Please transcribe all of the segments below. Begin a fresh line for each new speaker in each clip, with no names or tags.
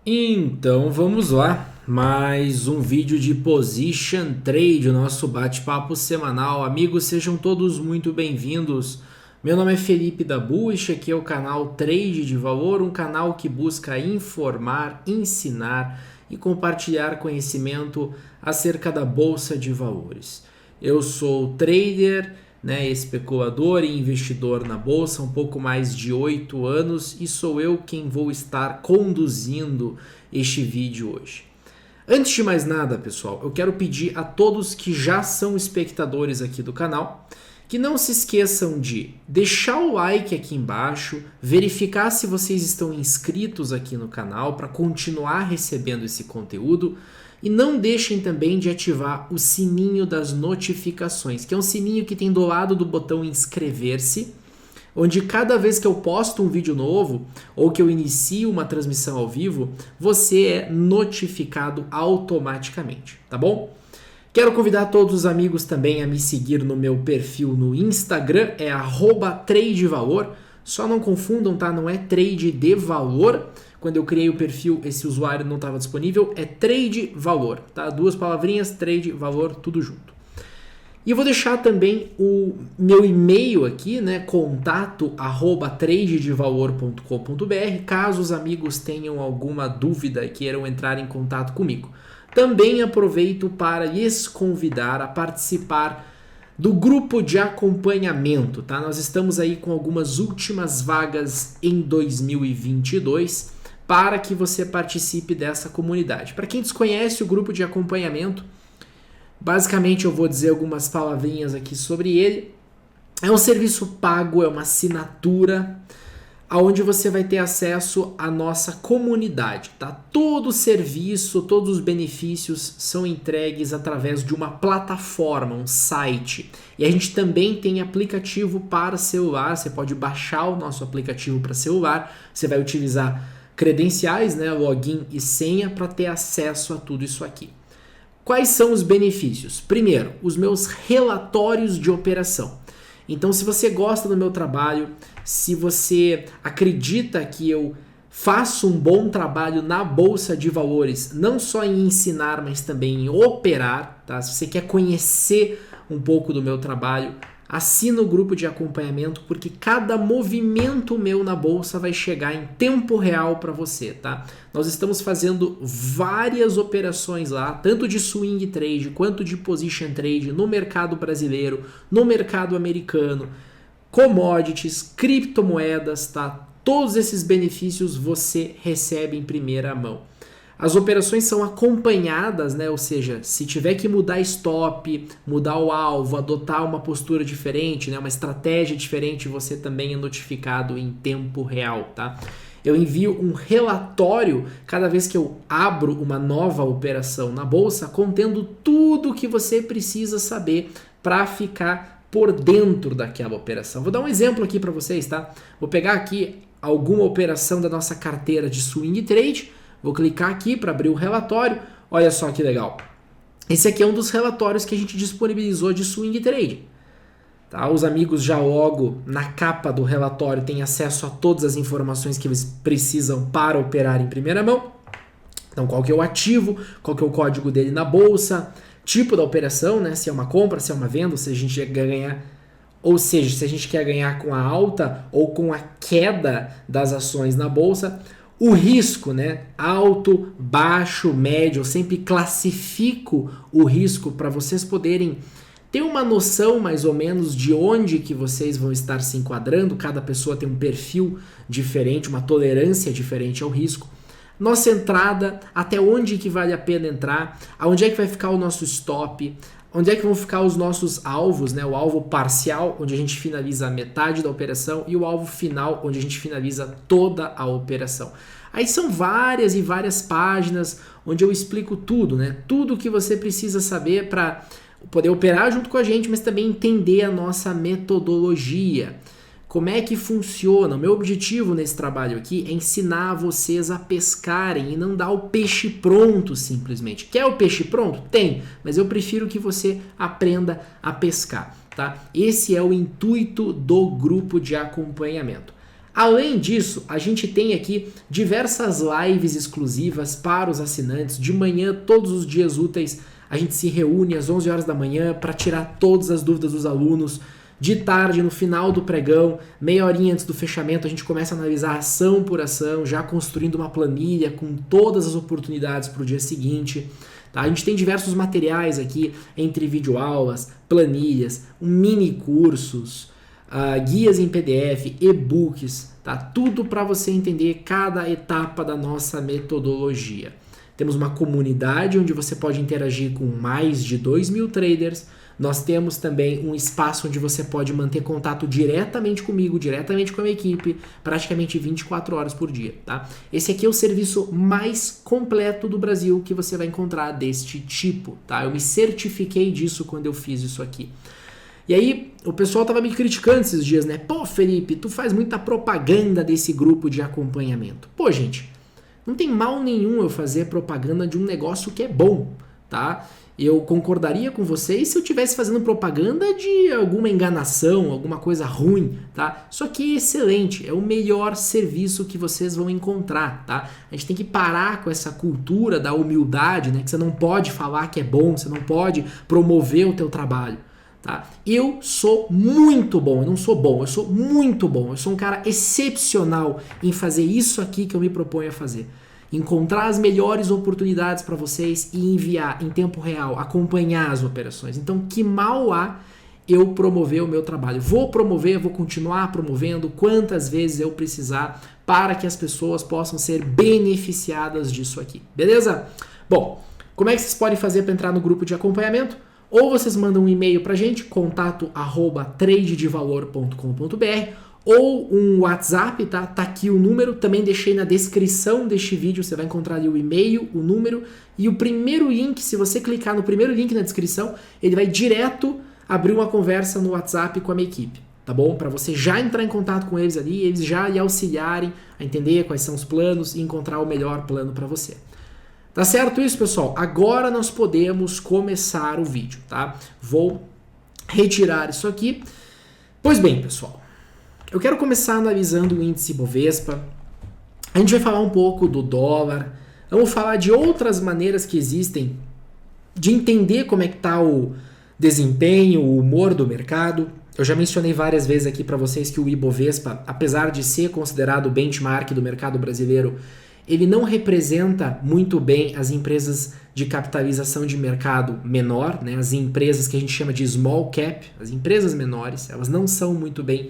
Então vamos lá, mais um vídeo de Position Trade, o nosso bate-papo semanal. Amigos, sejam todos muito bem-vindos. Meu nome é Felipe Dabu, este aqui é o canal Trade de Valor, um canal que busca informar, ensinar e compartilhar conhecimento acerca da Bolsa de Valores. Eu sou trader, especulador e investidor na bolsa há um pouco mais de 8 anos e sou eu quem vou estar conduzindo este vídeo hoje. Antes de mais nada, pessoal, eu quero pedir a todos que já são espectadores aqui do canal que não se esqueçam de deixar o like aqui embaixo, verificar se vocês estão inscritos aqui no canal para continuar recebendo esse conteúdo. E não deixem também de ativar o sininho das notificações, que é um sininho que tem do lado do botão inscrever-se, onde cada vez que eu posto um vídeo novo ou que eu inicio uma transmissão ao vivo, você é notificado automaticamente, tá bom? Quero convidar todos os amigos também a me seguir no meu perfil no Instagram, é @tradevalor. Só não confundam, tá? Não é trade de valor. Quando eu criei o perfil, esse usuário não estava disponível, é trade valor, tá? Duas palavrinhas, trade valor, tudo junto. E eu vou deixar também o meu e-mail aqui, contato@tradedevalor.com.br, caso os amigos tenham alguma dúvida e queiram entrar em contato comigo. Também aproveito para lhes convidar a participar do grupo de acompanhamento, tá? Nós estamos aí com algumas últimas vagas em 2022 para que você participe dessa comunidade. Para quem desconhece o grupo de acompanhamento, basicamente eu vou dizer algumas palavrinhas aqui sobre ele. É um serviço pago, é uma assinatura, onde você vai ter acesso à nossa comunidade, tá? Todo o serviço, todos os benefícios são entregues através de uma plataforma, um site. E a gente também tem aplicativo para celular, você pode baixar o nosso aplicativo para celular, você vai utilizar credenciais, login e senha para ter acesso a tudo isso aqui. Quais são os benefícios? Primeiro, os meus relatórios de operação. Então, se você gosta do meu trabalho, se você acredita que eu faço um bom trabalho na Bolsa de Valores, não só em ensinar, mas também em operar, tá? Se você quer conhecer um pouco do meu trabalho, assina o grupo de acompanhamento, porque cada movimento meu na Bolsa vai chegar em tempo real para você, tá? Nós estamos fazendo várias operações lá, tanto de swing trade quanto de position trade no mercado brasileiro, no mercado americano, commodities, criptomoedas, tá? Todos esses benefícios você recebe em primeira mão. As operações são acompanhadas, ou seja, se tiver que mudar stop, mudar o alvo, adotar uma postura diferente, uma estratégia diferente, você também é notificado em tempo real, tá? Eu envio um relatório cada vez que eu abro uma nova operação na bolsa, contendo tudo o que você precisa saber para ficar por dentro daquela operação. Vou dar um exemplo aqui para vocês, tá? Vou pegar aqui alguma operação da nossa carteira de swing trade. Vou clicar aqui para abrir o relatório. Olha só que legal. Esse aqui é um dos relatórios que a gente disponibilizou de swing trade. Tá? Os amigos já logo na capa do relatório têm acesso a todas as informações que eles precisam para operar em primeira mão. Então, qual que é o ativo, qual que é o código dele na bolsa, tipo da operação, se é uma compra, se é uma venda, se a gente quer ganhar, ou seja, se a gente quer ganhar com a alta ou com a queda das ações na bolsa. O risco, alto, baixo, médio, eu sempre classifico o risco para vocês poderem ter uma noção mais ou menos de onde que vocês vão estar se enquadrando. Cada pessoa tem um perfil diferente, uma tolerância diferente ao risco. Nossa entrada, até onde que vale a pena entrar, aonde é que vai ficar o nosso stop, onde é que vão ficar os nossos alvos, o alvo parcial, onde a gente finaliza a metade da operação, e o alvo final, onde a gente finaliza toda a operação. Aí são várias e várias páginas onde eu explico tudo, tudo que você precisa saber para poder operar junto com a gente, mas também entender a nossa metodologia. Como é que funciona? O meu objetivo nesse trabalho aqui é ensinar vocês a pescarem e não dar o peixe pronto simplesmente. Quer o peixe pronto? Tem, mas eu prefiro que você aprenda a pescar, tá? Esse é o intuito do grupo de acompanhamento. Além disso, a gente tem aqui diversas lives exclusivas para os assinantes. De manhã, todos os dias úteis, a gente se reúne às 11 horas da manhã para tirar todas as dúvidas dos alunos. De tarde, no final do pregão, meia horinha antes do fechamento, a gente começa a analisar ação por ação, já construindo uma planilha com todas as oportunidades para o dia seguinte. Tá? A gente tem diversos materiais aqui, entre videoaulas, planilhas, mini cursos, guias em PDF, e-books, tá? Tudo para você entender cada etapa da nossa metodologia. Temos uma comunidade onde você pode interagir com mais de 2.000 traders. Nós temos também um espaço onde você pode manter contato diretamente comigo, diretamente com a minha equipe, praticamente 24 horas por dia, tá? Esse aqui é o serviço mais completo do Brasil que você vai encontrar deste tipo, tá? Eu me certifiquei disso quando eu fiz isso aqui. E aí, o pessoal tava me criticando esses dias, né? Pô, Felipe, tu faz muita propaganda desse grupo de acompanhamento. Pô, gente, não tem mal nenhum eu fazer propaganda de um negócio que é bom, tá? Eu concordaria com vocês se eu estivesse fazendo propaganda de alguma enganação, alguma coisa ruim, tá? Isso aqui é excelente, é o melhor serviço que vocês vão encontrar, tá? A gente tem que parar com essa cultura da humildade, né? Que você não pode falar que é bom, você não pode promover o teu trabalho. Tá? Eu sou muito bom, eu não sou bom, eu sou muito bom, eu sou um cara excepcional em fazer isso aqui que eu me proponho a fazer. Encontrar as melhores oportunidades para vocês e enviar em tempo real, acompanhar as operações. Então, que mal há eu promover o meu trabalho? Vou promover, vou continuar promovendo quantas vezes eu precisar para que as pessoas possam ser beneficiadas disso aqui, beleza? Bom, como é que vocês podem fazer para entrar no grupo de acompanhamento? Ou vocês mandam um e-mail pra gente, contato@tradedevalor.com.br, ou um WhatsApp, tá? Tá aqui o número, também deixei na descrição deste vídeo, você vai encontrar ali o e-mail, o número e o primeiro link. Se você clicar no primeiro link na descrição, ele vai direto abrir uma conversa no WhatsApp com a minha equipe, tá bom? Para você já entrar em contato com eles ali, eles já lhe auxiliarem a entender quais são os planos e encontrar o melhor plano para você. Tá certo isso, pessoal? Agora nós podemos começar o vídeo, tá? Vou retirar isso aqui. Pois bem, pessoal, eu quero começar analisando o índice Bovespa. A gente vai falar um pouco do dólar. Vamos falar de outras maneiras que existem de entender como é que tá o desempenho, o humor do mercado. Eu já mencionei várias vezes aqui para vocês que o Ibovespa, apesar de ser considerado o benchmark do mercado brasileiro, ele não representa muito bem as empresas de capitalização de mercado menor, né? As empresas que a gente chama de small cap, as empresas menores, elas não são muito bem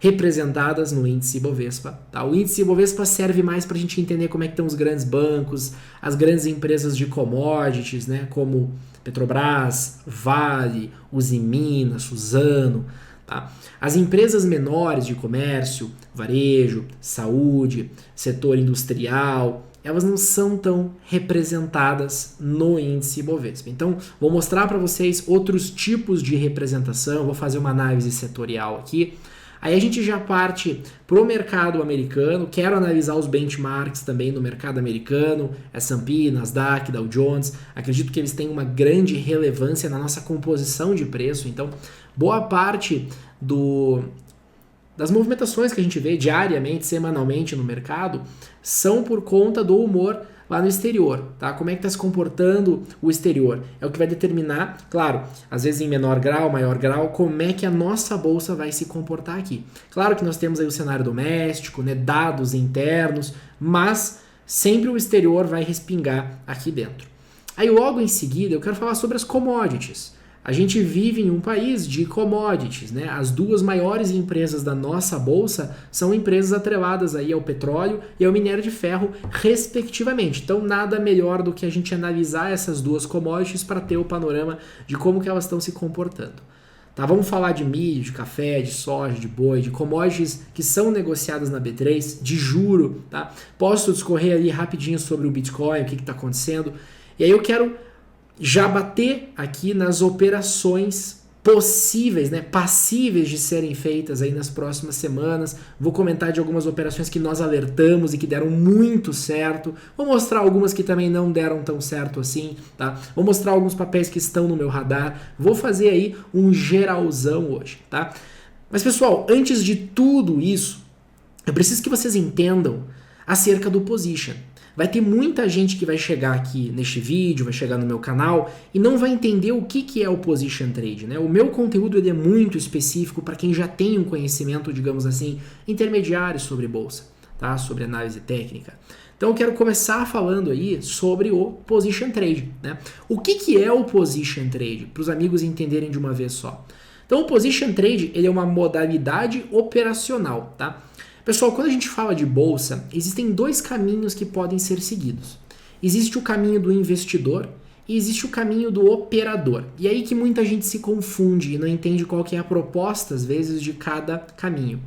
representadas no índice Ibovespa. Tá? O índice Ibovespa serve mais para a gente entender como é que estão os grandes bancos, as grandes empresas de commodities, né? Como Petrobras, Vale, Usiminas, Suzano. Tá? As empresas menores de comércio, varejo, saúde, setor industrial, elas não são tão representadas no índice Bovespa. Então, vou mostrar para vocês outros tipos de representação, vou fazer uma análise setorial aqui. Aí a gente já parte para o mercado americano, quero analisar os benchmarks também no mercado americano, S&P, Nasdaq, Dow Jones, acredito que eles têm uma grande relevância na nossa composição de preço, então boa parte das movimentações que a gente vê diariamente, semanalmente no mercado, são por conta do humor lá no exterior, tá? Como é que está se comportando o exterior? É o que vai determinar, claro, às vezes em menor grau, maior grau, como é que a nossa bolsa vai se comportar aqui. Claro que nós temos aí o cenário doméstico, né, dados internos, mas sempre o exterior vai respingar aqui dentro. Aí logo em seguida eu quero falar sobre as commodities. A gente vive em um país de commodities, né? As duas maiores empresas da nossa bolsa são empresas atreladas aí ao petróleo e ao minério de ferro, respectivamente. Então, nada melhor do que a gente analisar essas duas commodities para ter o panorama de como que elas estão se comportando. Tá? Vamos falar de milho, de café, de soja, de boi, de commodities que são negociadas na B3, de juro. Tá? Posso discorrer ali rapidinho sobre o Bitcoin, o que está acontecendo. E aí eu quero já bater aqui nas operações possíveis, né, passíveis de serem feitas aí nas próximas semanas. Vou comentar de algumas operações que nós alertamos e que deram muito certo. Vou mostrar algumas que também não deram tão certo assim, tá? Vou mostrar alguns papéis que estão no meu radar. Vou fazer aí um geralzão hoje, tá? Mas pessoal, antes de tudo isso, eu preciso que vocês entendam acerca do position. Vai ter muita gente que vai chegar aqui neste vídeo, vai chegar no meu canal e não vai entender o que é o position trade, né? O meu conteúdo ele é muito específico para quem já tem um conhecimento, digamos assim, intermediário sobre bolsa, tá? Sobre análise técnica. Então eu quero começar falando aí sobre o position trade, né? O que é o position trade? Para os amigos entenderem de uma vez só. Então o position trade ele é uma modalidade operacional, tá? Pessoal, quando a gente fala de bolsa, existem dois caminhos que podem ser seguidos. Existe o caminho do investidor e existe o caminho do operador. E é aí que muita gente se confunde e não entende qual que é a proposta, às vezes, de cada caminho.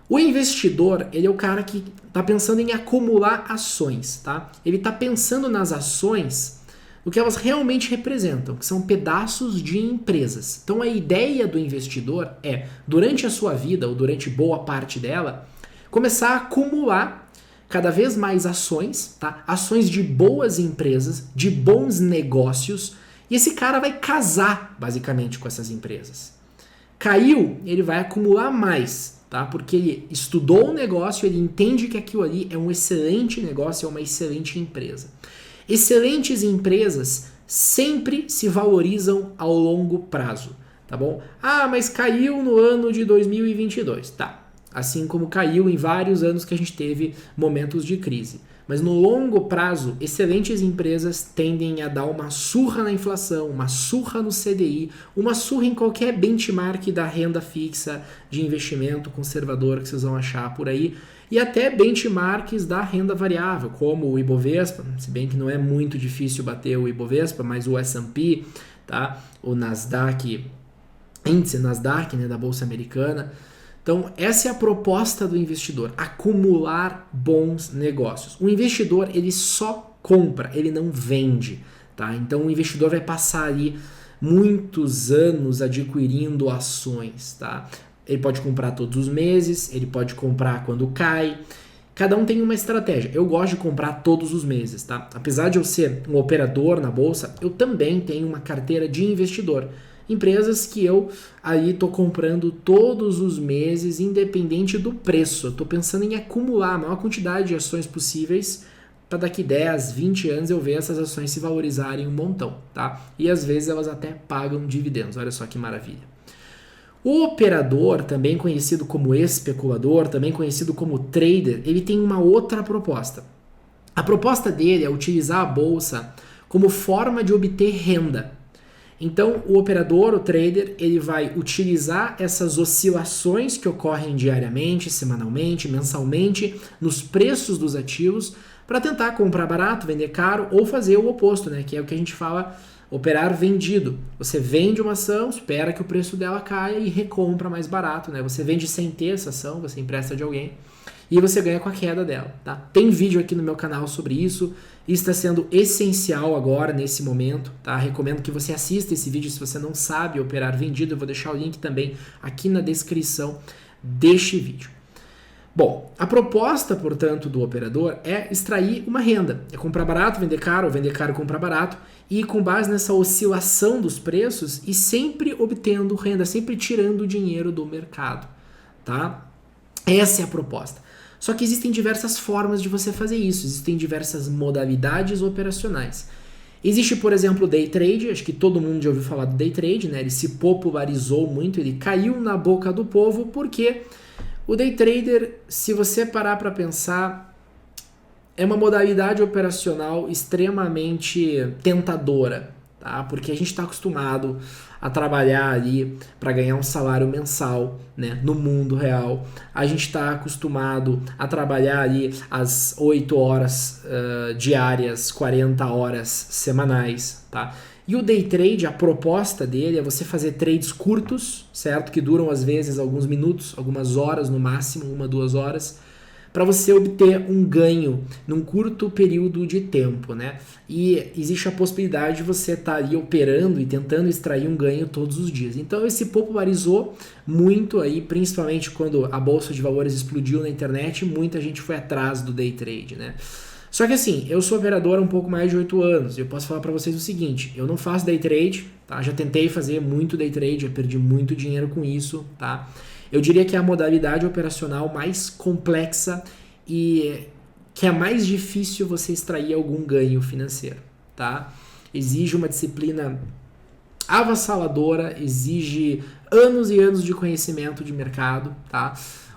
O investidor, ele é o cara que está pensando em acumular ações, tá? Ele está pensando nas ações, o que elas realmente representam, que são pedaços de empresas. Então a ideia do investidor é, durante a sua vida, ou durante boa parte dela, começar a acumular cada vez mais ações, tá? Ações de boas empresas, de bons negócios, e esse cara vai casar, basicamente, com essas empresas. Caiu, ele vai acumular mais, tá? Porque ele estudou o negócio, ele entende que aquilo ali é um excelente negócio, é uma excelente empresa. Excelentes empresas sempre se valorizam ao longo prazo, tá bom? Ah, mas caiu no ano de 2022, tá? Assim como caiu em vários anos que a gente teve momentos de crise. Mas no longo prazo, excelentes empresas tendem a dar uma surra na inflação, uma surra no CDI, uma surra em qualquer benchmark da renda fixa de investimento conservador que vocês vão achar por aí, e até benchmarks da renda variável, como o Ibovespa, se bem que não é muito difícil bater o Ibovespa, mas o S&P, tá? O Nasdaq, índice Nasdaq, né, da Bolsa Americana. Então, essa é a proposta do investidor, acumular bons negócios. O investidor, ele só compra, ele não vende, tá? Então, o investidor vai passar ali muitos anos adquirindo ações, tá? Ele pode comprar todos os meses, ele pode comprar quando cai. Cada um tem uma estratégia. Eu gosto de comprar todos os meses, tá? Apesar de eu ser um operador na bolsa, eu também tenho uma carteira de investidor. Empresas que eu aí estou comprando todos os meses, independente do preço. Eu estou pensando em acumular a maior quantidade de ações possíveis para daqui 10, 20 anos eu ver essas ações se valorizarem um montão, tá? E às vezes elas até pagam dividendos. Olha só que maravilha. O operador, também conhecido como especulador, também conhecido como trader, ele tem uma outra proposta. A proposta dele é utilizar a bolsa como forma de obter renda. Então, o operador, o trader, ele vai utilizar essas oscilações que ocorrem diariamente, semanalmente, mensalmente, nos preços dos ativos, para tentar comprar barato, vender caro ou fazer o oposto, né? Que é o que a gente fala, operar vendido. Você vende uma ação, espera que o preço dela caia e recompra mais barato, né? Você vende sem ter essa ação, você empresta de alguém e você ganha com a queda dela, tá? Tem vídeo aqui no meu canal sobre isso. Isso está sendo essencial agora, nesse momento, tá? Recomendo que você assista esse vídeo se você não sabe operar vendido. Eu vou deixar o link também aqui na descrição deste vídeo. Bom, a proposta, portanto, do operador é extrair uma renda. É comprar barato, vender caro, ou vender caro e comprar barato. E com base nessa oscilação dos preços e sempre obtendo renda, sempre tirando dinheiro do mercado, tá? Essa é a proposta. Só que existem diversas formas de você fazer isso, existem diversas modalidades operacionais. Existe, por exemplo, o day trade, acho que todo mundo já ouviu falar do day trade, né? Ele se popularizou muito, ele caiu na boca do povo, porque o day trader, se você parar para pensar, é uma modalidade operacional extremamente tentadora, tá? Porque a gente está acostumado a trabalhar ali para ganhar um salário mensal, né, no mundo real. A gente está acostumado a trabalhar ali as 8 horas diárias, 40 horas semanais, tá? E o day trade, a proposta dele é você fazer trades curtos, certo? Que duram às vezes alguns minutos, algumas horas no máximo, 1, 2 horas, para você obter um ganho num curto período de tempo, né? E existe a possibilidade de você estar ali operando e tentando extrair um ganho todos os dias. Então, esse popularizou muito aí, principalmente quando a bolsa de valores explodiu na internet, muita gente foi atrás do day trade, né? Só que assim, eu sou operador há um pouco mais de 8 anos, e eu posso falar para vocês o seguinte, eu não faço day trade, tá? Já tentei fazer muito day trade, já perdi muito dinheiro com isso, tá? Eu diria que é a modalidade operacional mais complexa e que é mais difícil você extrair algum ganho financeiro, tá? Exige uma disciplina avassaladora, exige anos e anos de conhecimento de mercado, tá?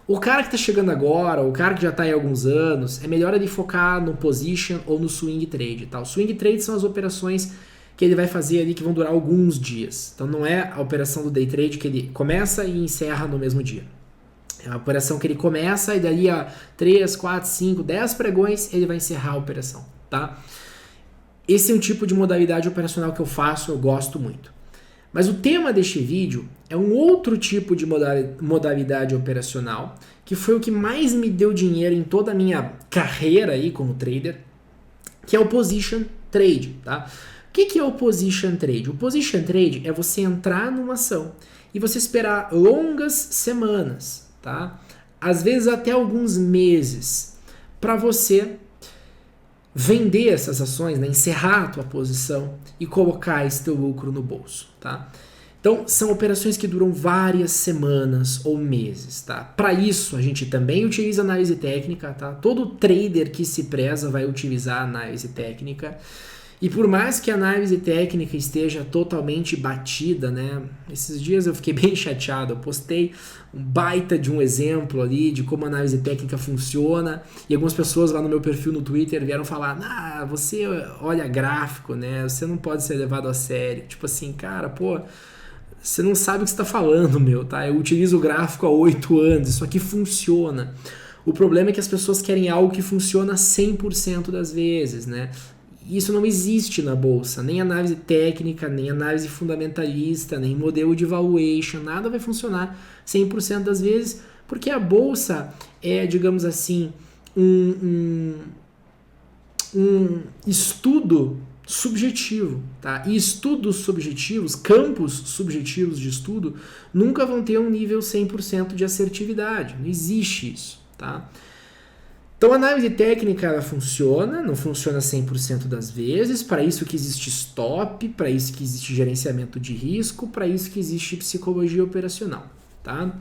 O cara que está chegando agora, o cara que já está aí há alguns anos, é melhor ele focar no position ou no swing trade, tá? O swing trade são as operações que ele vai fazer ali que vão durar alguns dias. Então não é a operação do day trade que ele começa e encerra no mesmo dia. É uma operação que ele começa e dali a 3, 4, 5, 10 pregões ele vai encerrar a operação, tá? Esse é um tipo de modalidade operacional que eu faço, eu gosto muito. Mas o tema deste vídeo é um outro tipo de modalidade operacional, que foi o que mais me deu dinheiro em toda a minha carreira aí como trader, que é o position trade, tá? O que é o position trade? O position trade é você entrar numa ação e você esperar longas semanas, tá? Às vezes até alguns meses, para você vender essas ações, né, encerrar a tua posição e colocar esse teu lucro no bolso, tá? Então, são operações que duram várias semanas ou meses, tá? Para isso, a gente também utiliza análise técnica, tá? Todo trader que se preza vai utilizar análise técnica. E por mais que a análise técnica esteja totalmente batida, né? Esses dias eu fiquei bem chateado, eu postei um baita de um exemplo ali de como a análise técnica funciona e algumas pessoas lá no meu perfil no Twitter vieram falar, você olha gráfico, né? Você não pode ser levado a sério. Tipo assim, cara, pô, você não sabe o que você está falando, meu, tá? Eu utilizo o gráfico há 8 anos, isso aqui funciona. O problema é que as pessoas querem algo que funciona 100% das vezes, né? Isso não existe na bolsa, nem análise técnica, nem análise fundamentalista, nem modelo de valuation, nada vai funcionar 100% das vezes, porque a bolsa é, digamos assim, um estudo subjetivo, tá? E estudos subjetivos, campos subjetivos de estudo, nunca vão ter um nível 100% de assertividade, não existe isso, tá? Então a análise técnica ela funciona, não funciona 100% das vezes, para isso que existe stop, para isso que existe gerenciamento de risco, para isso que existe psicologia operacional, tá?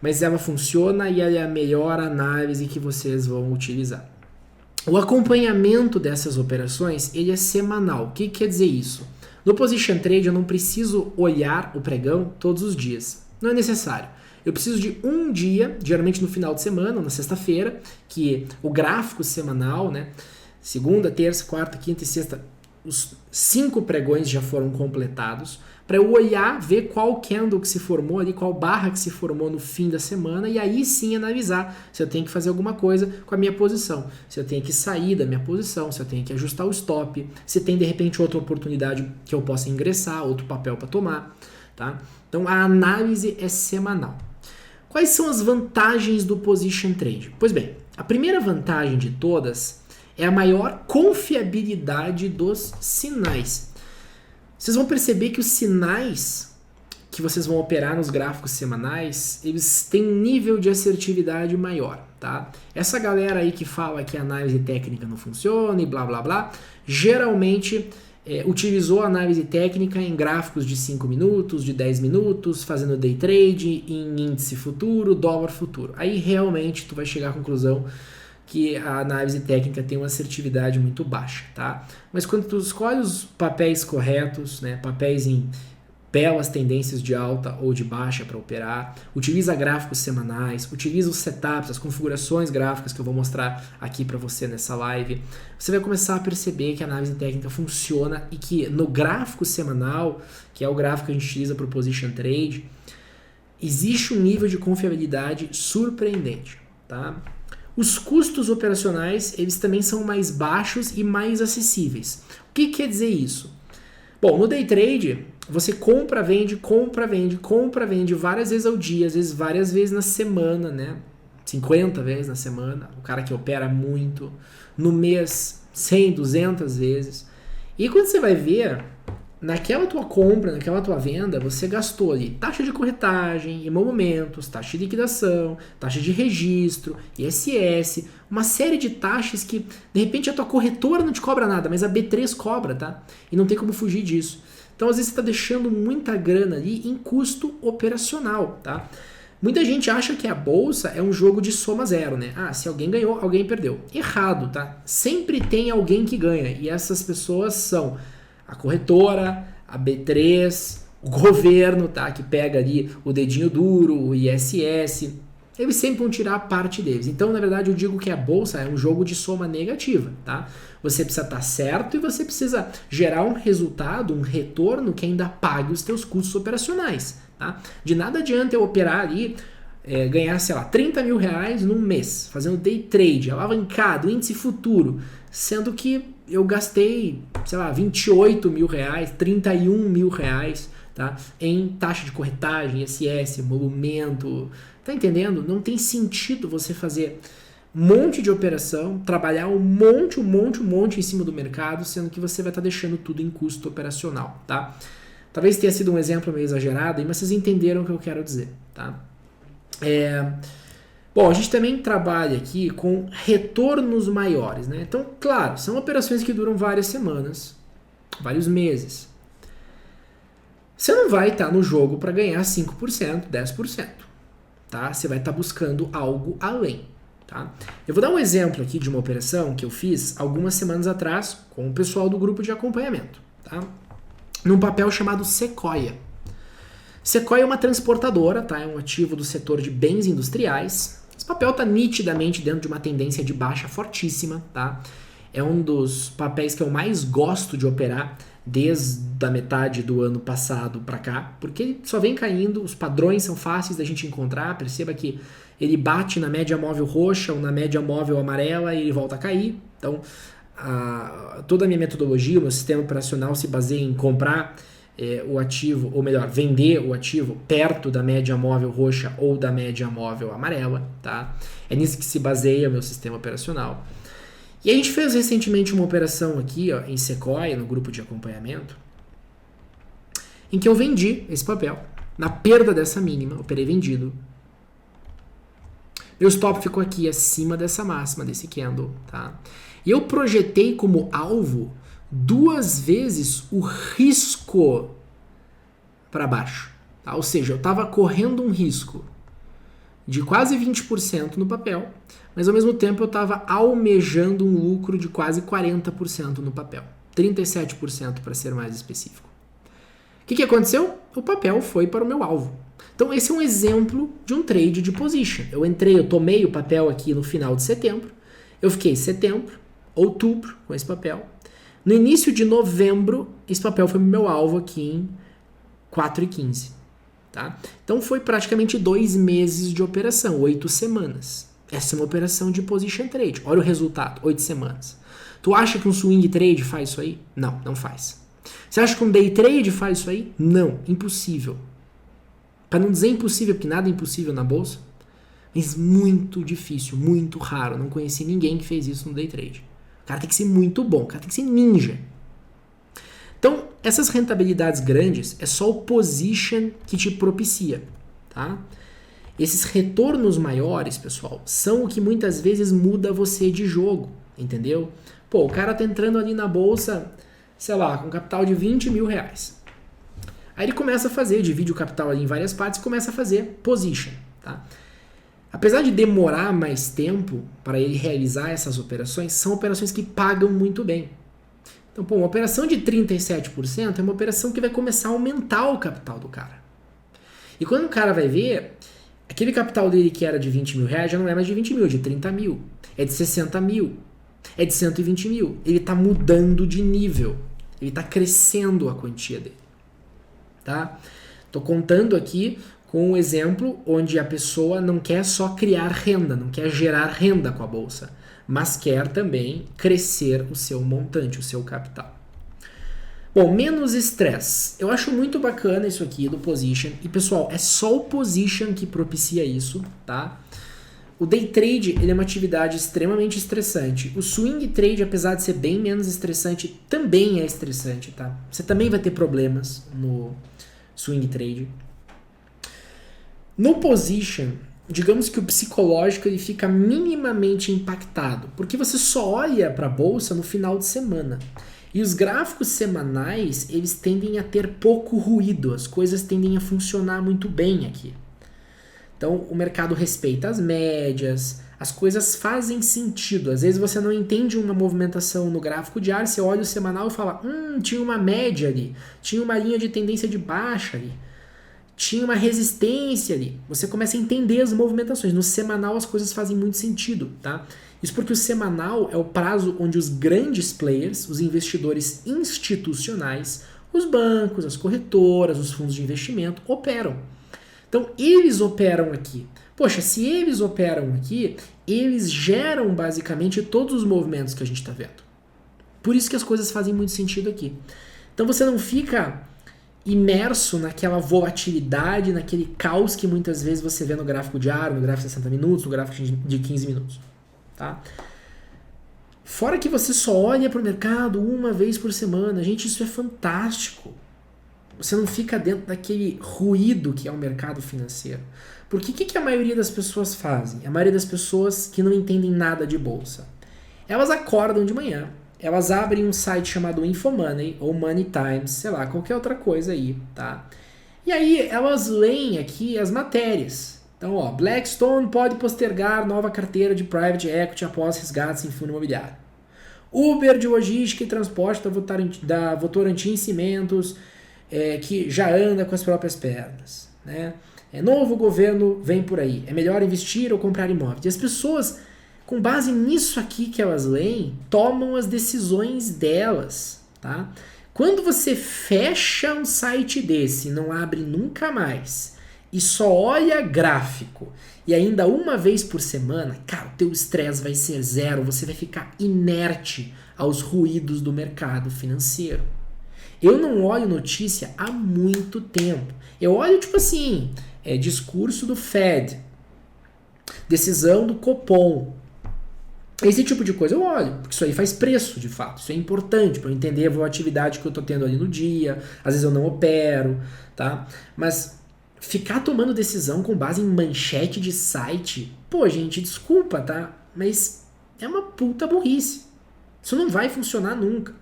Mas ela funciona e ela é a melhor análise que vocês vão utilizar. O acompanhamento dessas operações, ele é semanal. O que quer dizer isso? No position trade eu não preciso olhar o pregão todos os dias, não é necessário. Eu preciso de um dia, geralmente no final de semana, ou na sexta-feira, que o gráfico semanal, né? Segunda, terça, quarta, quinta e sexta, os 5 pregões já foram completados, para eu olhar, ver qual candle que se formou ali, qual barra que se formou no fim da semana, e aí sim analisar se eu tenho que fazer alguma coisa com a minha posição, se eu tenho que sair da minha posição, se eu tenho que ajustar o stop, se tem de repente outra oportunidade que eu possa ingressar, outro papel para tomar, tá? Então a análise é semanal. Quais são as vantagens do position trade? Pois bem, a primeira vantagem de todas é a maior confiabilidade dos sinais. Vocês vão perceber que os sinais que vocês vão operar nos gráficos semanais, eles têm um nível de assertividade maior, tá? Essa galera aí que fala que a análise técnica não funciona e blá blá blá, geralmente utilizou a análise técnica em gráficos de 5 minutos, de 10 minutos, fazendo day trade em índice futuro, dólar futuro. Aí realmente tu vai chegar à conclusão que a análise técnica tem uma assertividade muito baixa, tá? Mas quando tu escolhe os papéis corretos, né, papéis em belas tendências de alta ou de baixa para operar, utiliza gráficos semanais, utiliza os setups, as configurações gráficas que eu vou mostrar aqui para você nessa live, você vai começar a perceber que a análise técnica funciona e que no gráfico semanal, que é o gráfico que a gente utiliza para o position trade, existe um nível de confiabilidade surpreendente, tá? Os custos operacionais, eles também são mais baixos e mais acessíveis. O que quer dizer isso? Bom, no day trade, você compra, vende, compra, vende, compra, vende várias vezes ao dia, às vezes várias vezes na semana, né? 50 vezes na semana, o cara que opera muito, no mês 100, 200 vezes. E quando você vai ver, naquela tua compra, naquela tua venda, você gastou ali taxa de corretagem, emolumentos, taxa de liquidação, taxa de registro, ISS, uma série de taxas que, de repente, a tua corretora não te cobra nada, mas a B3 cobra, tá? E não tem como fugir disso. Então, às vezes, você está deixando muita grana ali em custo operacional, tá? Muita gente acha que a bolsa é um jogo de soma zero, né? Ah, se alguém ganhou, alguém perdeu. Errado, tá? Sempre tem alguém que ganha, e essas pessoas são a corretora, a B3, o governo, tá? Que pega ali o dedinho duro, o ISS. Eles sempre vão tirar a parte deles. Então, na verdade, eu digo que a bolsa é um jogo de soma negativa, tá? Você precisa estar certo e você precisa gerar um resultado, um retorno que ainda pague os teus custos operacionais, tá? De nada adianta eu operar ali, ganhar, sei lá, 30 mil reais num mês, fazendo day trade, alavancado, índice futuro, sendo que eu gastei, sei lá, 28 mil reais, 31 mil reais, tá? Em taxa de corretagem, ISS, emolumento. Tá entendendo? Não tem sentido você fazer um monte de operação, trabalhar um monte em cima do mercado, sendo que você vai estar deixando tudo em custo operacional, tá? Talvez tenha sido um exemplo meio exagerado, mas vocês entenderam o que eu quero dizer, tá? Bom, a gente também trabalha aqui com retornos maiores, né? Então, claro, são operações que duram várias semanas, vários meses. Você não vai estar no jogo para ganhar 5%, 10%, tá? Você vai estar buscando algo além, tá? Eu vou dar um exemplo aqui de uma operação que eu fiz algumas semanas atrás com o pessoal do grupo de acompanhamento, tá? Num papel chamado Sequoia. Sequoia é uma transportadora, tá? É um ativo do setor de bens industriais. Esse papel está nitidamente dentro de uma tendência de baixa fortíssima, tá? É um dos papéis que eu mais gosto de operar desde a metade do ano passado para cá, porque ele só vem caindo, os padrões são fáceis da gente encontrar, perceba que ele bate na média móvel roxa ou na média móvel amarela e ele volta a cair. Então, toda a minha metodologia, o meu sistema operacional se baseia em comprar o ativo, ou melhor, vender o ativo perto da média móvel roxa ou da média móvel amarela, tá? É nisso que se baseia o meu sistema operacional. E a gente fez recentemente uma operação aqui, ó, em Sequoia, no grupo de acompanhamento, em que eu vendi esse papel. Na perda dessa mínima, operei vendido. Meu stop ficou aqui acima dessa máxima, desse candle, tá? E eu projetei como alvo 2 vezes o risco para baixo, tá? Ou seja, eu estava correndo um risco de quase 20% no papel, mas ao mesmo tempo eu estava almejando um lucro de quase 40% no papel. 37% para ser mais específico. O que aconteceu? O papel foi para o meu alvo. Então esse é um exemplo de um trade de position. Eu tomei o papel aqui no final de setembro, eu fiquei setembro, outubro com esse papel. No início de novembro, esse papel foi o meu alvo aqui em 4,15. Tá? Então foi praticamente 2 meses de operação, 8 semanas. Essa é uma operação de position trade. Olha o resultado, 8 semanas. Tu acha que um swing trade faz isso aí? Não, não faz. Você acha que um day trade faz isso aí? Não, impossível. Para não dizer impossível, porque nada é impossível na bolsa, mas muito difícil, muito raro. Não conheci ninguém que fez isso no day trade. O cara tem que ser muito bom, o cara tem que ser ninja. Então, essas rentabilidades grandes é só o position que te propicia, tá? Esses retornos maiores, pessoal, são o que muitas vezes muda você de jogo, entendeu? Pô, o cara tá entrando ali na bolsa, sei lá, com capital de 20 mil reais. Aí ele começa a fazer, divide o capital ali em várias partes e começa a fazer position, tá? Apesar de demorar mais tempo para ele realizar essas operações, são operações que pagam muito bem. Então, pô, uma operação de 37% é uma operação que vai começar a aumentar o capital do cara. E quando o cara vai ver, aquele capital dele que era de 20 mil reais já não é mais de 20 mil, é de 30 mil, é de 60 mil, é de 120 mil. Ele está mudando de nível, ele está crescendo a quantia dele. Tá? Tô contando aqui com um exemplo onde a pessoa não quer só criar renda, não quer gerar renda com a bolsa, mas quer também crescer o seu montante, o seu capital. Bom, menos estresse. Eu acho muito bacana isso aqui do position. E pessoal, é só o position que propicia isso, tá? O day trade ele é uma atividade extremamente estressante. O swing trade, apesar de ser bem menos estressante, também é estressante, tá? Você também vai ter problemas no swing trade. No position, digamos que o psicológico ele fica minimamente impactado, porque você só olha para a bolsa no final de semana. E os gráficos semanais, eles tendem a ter pouco ruído, as coisas tendem a funcionar muito bem aqui. Então, o mercado respeita as médias, as coisas fazem sentido. Às vezes você não entende uma movimentação no gráfico diário, você olha o semanal e fala, tinha uma média ali, tinha uma linha de tendência de baixa ali, tinha uma resistência ali. Você começa a entender as movimentações. No semanal as coisas fazem muito sentido, tá? Isso porque o semanal é o prazo onde os grandes players, os investidores institucionais, os bancos, as corretoras, os fundos de investimento operam. Então, eles operam aqui. Poxa, se eles operam aqui, eles geram basicamente todos os movimentos que a gente está vendo. Por isso que as coisas fazem muito sentido aqui. Então, você não fica imerso naquela volatilidade, naquele caos que muitas vezes você vê no gráfico diário, no gráfico de 60 minutos, no gráfico de 15 minutos. Tá? Fora que você só olha para o mercado uma vez por semana. Gente, isso é fantástico. Você não fica dentro daquele ruído que é o mercado financeiro. Porque o que a maioria das pessoas fazem? A maioria das pessoas que não entendem nada de bolsa. Elas acordam de manhã, elas abrem um site chamado InfoMoney ou Money Times, sei lá, qualquer outra coisa aí, tá? E aí elas leem aqui as matérias. Então, ó, Blackstone pode postergar nova carteira de Private Equity após resgates em fundo imobiliário. Uber de logística e transporte da Votorantim Cimentos, que já anda com as próprias pernas, né? Novo governo vem por aí. É melhor investir ou comprar imóveis. E as pessoas, com base nisso aqui que elas leem, tomam as decisões delas, tá? Quando você fecha um site desse e não abre nunca mais e só olha gráfico e ainda uma vez por semana, cara, o teu estresse vai ser zero. Você vai ficar inerte aos ruídos do mercado financeiro. Eu não olho notícia há muito tempo. Eu olho, tipo assim, discurso do Fed, decisão do Copom. Esse tipo de coisa eu olho, porque isso aí faz preço, de fato. Isso é importante para eu entender a volatilidade que eu estou tendo ali no dia. Às vezes eu não opero, tá? Mas ficar tomando decisão com base em manchete de site, pô, gente, desculpa, tá? Mas é uma puta burrice. Isso não vai funcionar nunca.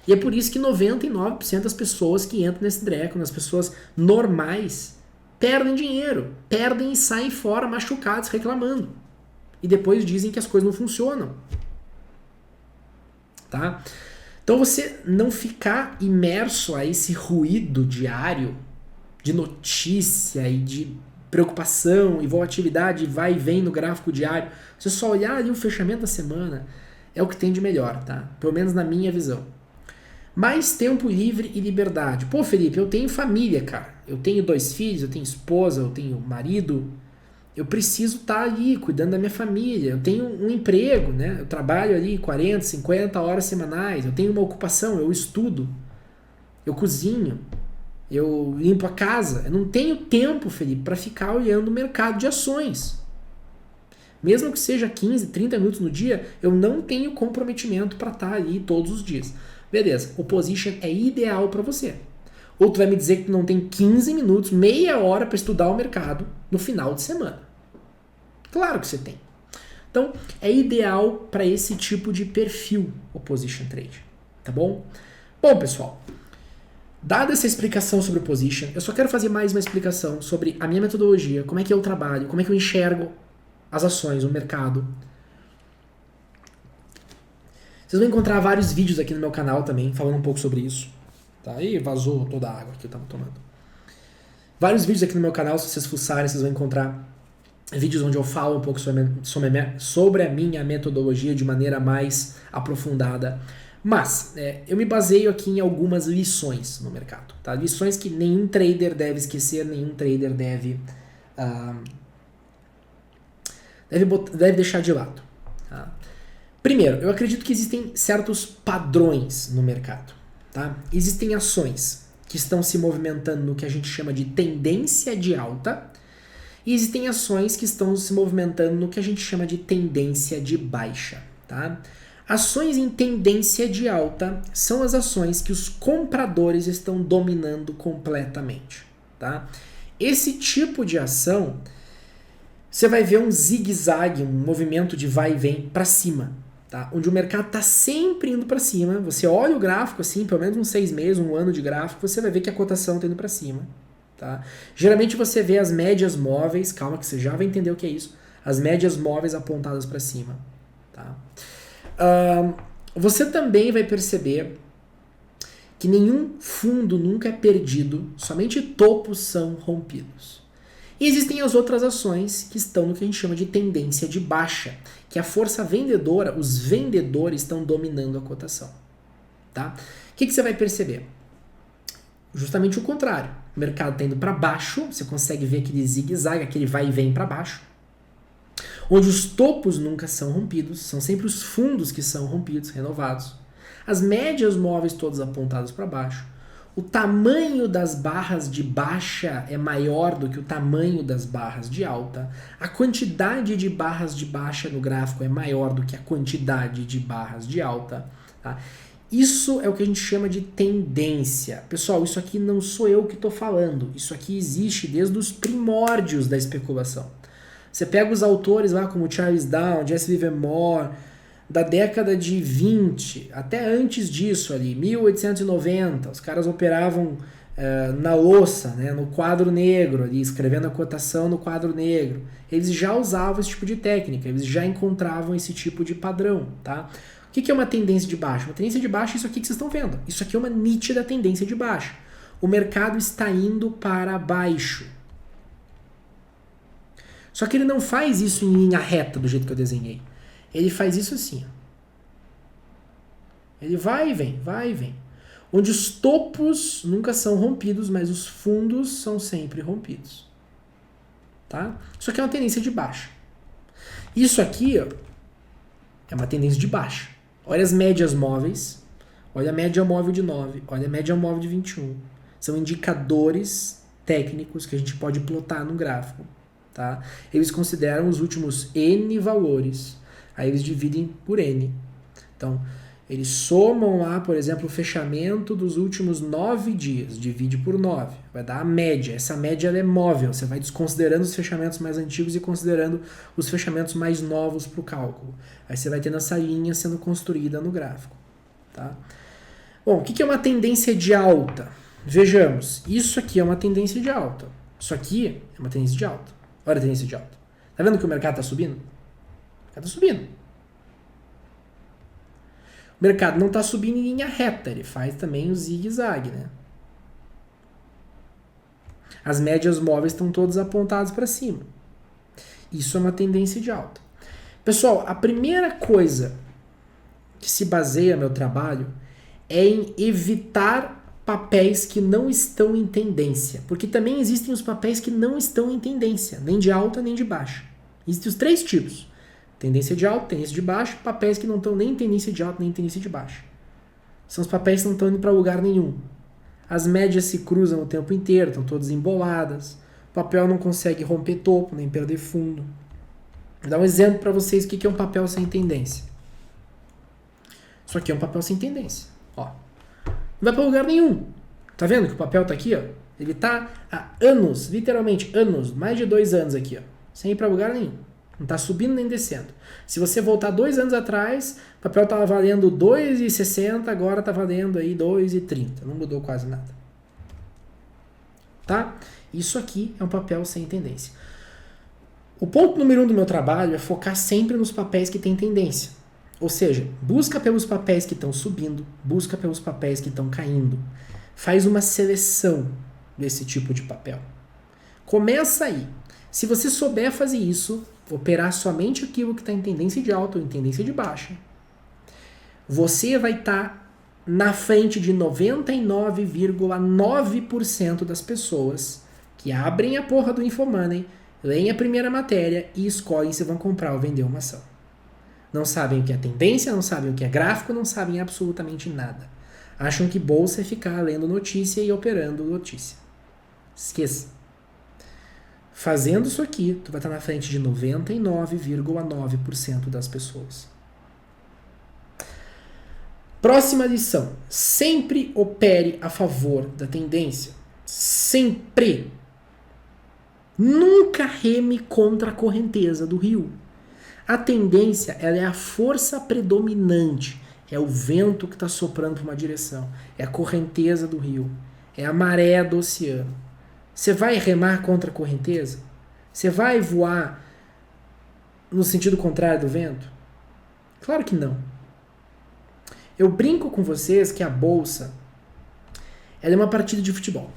E é por isso que 99% das pessoas que entram nesse dreco, nas pessoas normais, perdem dinheiro, perdem e saem fora machucados, reclamando. E depois dizem que as coisas não funcionam. Tá? Então você não ficar imerso a esse ruído diário de notícia e de preocupação e volatilidade, vai e vem no gráfico diário, você só olhar ali o fechamento da semana, é o que tem de melhor, tá? Pelo menos na minha visão. Mais tempo livre e liberdade. Pô, Felipe, eu tenho família, cara. Eu tenho 2 filhos, eu tenho esposa, eu tenho marido. Eu preciso estar ali cuidando da minha família. Eu tenho um emprego, né? Eu trabalho ali 40, 50 horas semanais. Eu tenho uma ocupação, eu estudo. Eu cozinho. Eu limpo a casa. Eu não tenho tempo, Felipe, para ficar olhando o mercado de ações. Mesmo que seja 15, 30 minutos no dia, eu não tenho comprometimento para estar ali todos os dias. Beleza, o position é ideal para você. Ou tu vai me dizer que tu não tem 15 minutos, meia hora para estudar o mercado no final de semana. Claro que você tem. Então, é ideal para esse tipo de perfil o position trade, tá bom? Bom, pessoal, dada essa explicação sobre o position, eu só quero fazer mais uma explicação sobre a minha metodologia, como é que eu trabalho, como é que eu enxergo as ações, o mercado. Vocês vão encontrar vários vídeos aqui no meu canal também, falando um pouco sobre isso. Tá? Aí vazou toda a água que eu tava tomando. Vários vídeos aqui no meu canal, se vocês fuçarem, vocês vão encontrar vídeos onde eu falo um pouco sobre a minha metodologia de maneira mais aprofundada. Mas eu me baseio aqui em algumas lições no mercado. Tá? Lições que nenhum trader deve esquecer, nenhum trader deve deixar de lado. Tá? Primeiro, eu acredito que existem certos padrões no mercado. Tá? Existem ações que estão se movimentando no que a gente chama de tendência de alta E existem ações que estão se movimentando no que a gente chama de tendência de baixa, tá? Ações em tendência de alta são as ações que os compradores estão dominando completamente, tá? Esse tipo de ação, você vai ver um zigue-zague, um movimento de vai e vem para cima, tá? Onde o mercado está sempre indo para cima. Você olha o gráfico assim, pelo menos uns 6 meses, um ano de gráfico, você vai ver que a cotação está indo para cima, tá? Geralmente você vê as médias móveis, calma que você já vai entender o que é isso, as médias móveis apontadas para cima, tá? Você também vai perceber que nenhum fundo nunca é perdido, somente topos são rompidos. E existem as outras ações que estão no que a gente chama de tendência de baixa, que a força vendedora, os vendedores estão dominando a cotação. Tá? O que você vai perceber? Justamente o contrário. O mercado está indo para baixo, você consegue ver aquele zigue-zague, aquele vai e vem para baixo, onde os topos nunca são rompidos, são sempre os fundos que são rompidos, renovados. As médias móveis todas apontadas para baixo. O tamanho das barras de baixa é maior do que o tamanho das barras de alta. A quantidade de barras de baixa no gráfico é maior do que a quantidade de barras de alta. Tá? Isso é o que a gente chama de tendência. Pessoal, isso aqui não sou eu que estou falando. Isso aqui existe desde os primórdios da especulação. Você pega os autores lá como Charles Down, Jesse Livermore, da década de 20, até antes disso ali, 1890, os caras operavam na louça, né, no quadro negro, ali, escrevendo a cotação no quadro negro. Eles já usavam esse tipo de técnica, eles já encontravam esse tipo de padrão. Tá? O que é uma tendência de baixa? Uma tendência de baixa é isso aqui que vocês estão vendo. Isso aqui é uma nítida tendência de baixa. O mercado está indo para baixo. Só que ele não faz isso em linha reta do jeito que eu desenhei. Ele faz isso assim. Ó. Ele vai e vem, vai e vem. Onde os topos nunca são rompidos, mas os fundos são sempre rompidos. Tá? Isso aqui é uma tendência de baixa. Isso aqui ó, é uma tendência de baixa. Olha as médias móveis. Olha a média móvel de 9. Olha a média móvel de 21. São indicadores técnicos que a gente pode plotar no gráfico. Tá? Eles consideram os últimos N valores. Aí eles dividem por N. Então, eles somam lá, por exemplo, o fechamento dos últimos 9 dias. Divide por 9. Vai dar a média. Essa média ela é móvel. Você vai desconsiderando os fechamentos mais antigos e considerando os fechamentos mais novos para o cálculo. Aí você vai tendo essa linha sendo construída no gráfico. Tá? Bom, o que é uma tendência de alta? Vejamos. Isso aqui é uma tendência de alta. Isso aqui é uma tendência de alta. Olha a tendência de alta. Tá vendo que o mercado está subindo? O mercado está subindo. O mercado não está subindo em linha reta, ele faz também o zigue-zague, né? As médias móveis estão todas apontadas para cima. Isso é uma tendência de alta. Pessoal, a primeira coisa que se baseia meu trabalho é em evitar papéis que não estão em tendência. Porque também existem os papéis que não estão em tendência, nem de alta nem de baixa. Existem os 3 tipos. Tendência de alta, tendência de baixa, papéis que não estão nem em tendência de alta nem em tendência de baixa. São os papéis que não estão indo para lugar nenhum. As médias se cruzam o tempo inteiro, estão todas emboladas. O papel não consegue romper topo, nem perder fundo. Vou dar um exemplo para vocês do que é um papel sem tendência. Isso aqui é um papel sem tendência. Ó. Não vai para lugar nenhum. Tá vendo que o papel tá aqui, ó? Ele tá há anos, literalmente anos, mais de 2 anos aqui, ó, sem ir para lugar nenhum. Não tá subindo nem descendo. Se você voltar 2 anos atrás, o papel tava valendo 2,60, agora tá valendo aí 2,30. Não mudou quase nada. Tá? Isso aqui é um papel sem tendência. O ponto número 1 do meu trabalho é focar sempre nos papéis que têm tendência. Ou seja, busca pelos papéis que estão subindo, busca pelos papéis que estão caindo. Faz uma seleção desse tipo de papel. Começa aí. Se você souber fazer isso, operar somente aquilo que está em tendência de alta ou em tendência de baixa, você vai estar na frente de 99,9% das pessoas que abrem a porra do Infomoney, leem a primeira matéria e escolhem se vão comprar ou vender uma ação. Não sabem o que é tendência, não sabem o que é gráfico, não sabem absolutamente nada. Acham que bolsa é ficar lendo notícia e operando notícia. Esqueça. Fazendo isso aqui, tu vai estar na frente de 99,9% das pessoas. Próxima lição. Sempre opere a favor da tendência. Sempre. Nunca reme contra a correnteza do rio. A tendência, ela é a força predominante. É o vento que está soprando para uma direção. É a correnteza do rio. É a maré do oceano. Você vai remar contra a correnteza? Você vai voar no sentido contrário do vento? Claro que não. Eu brinco com vocês que a bolsa ela é uma partida de futebol.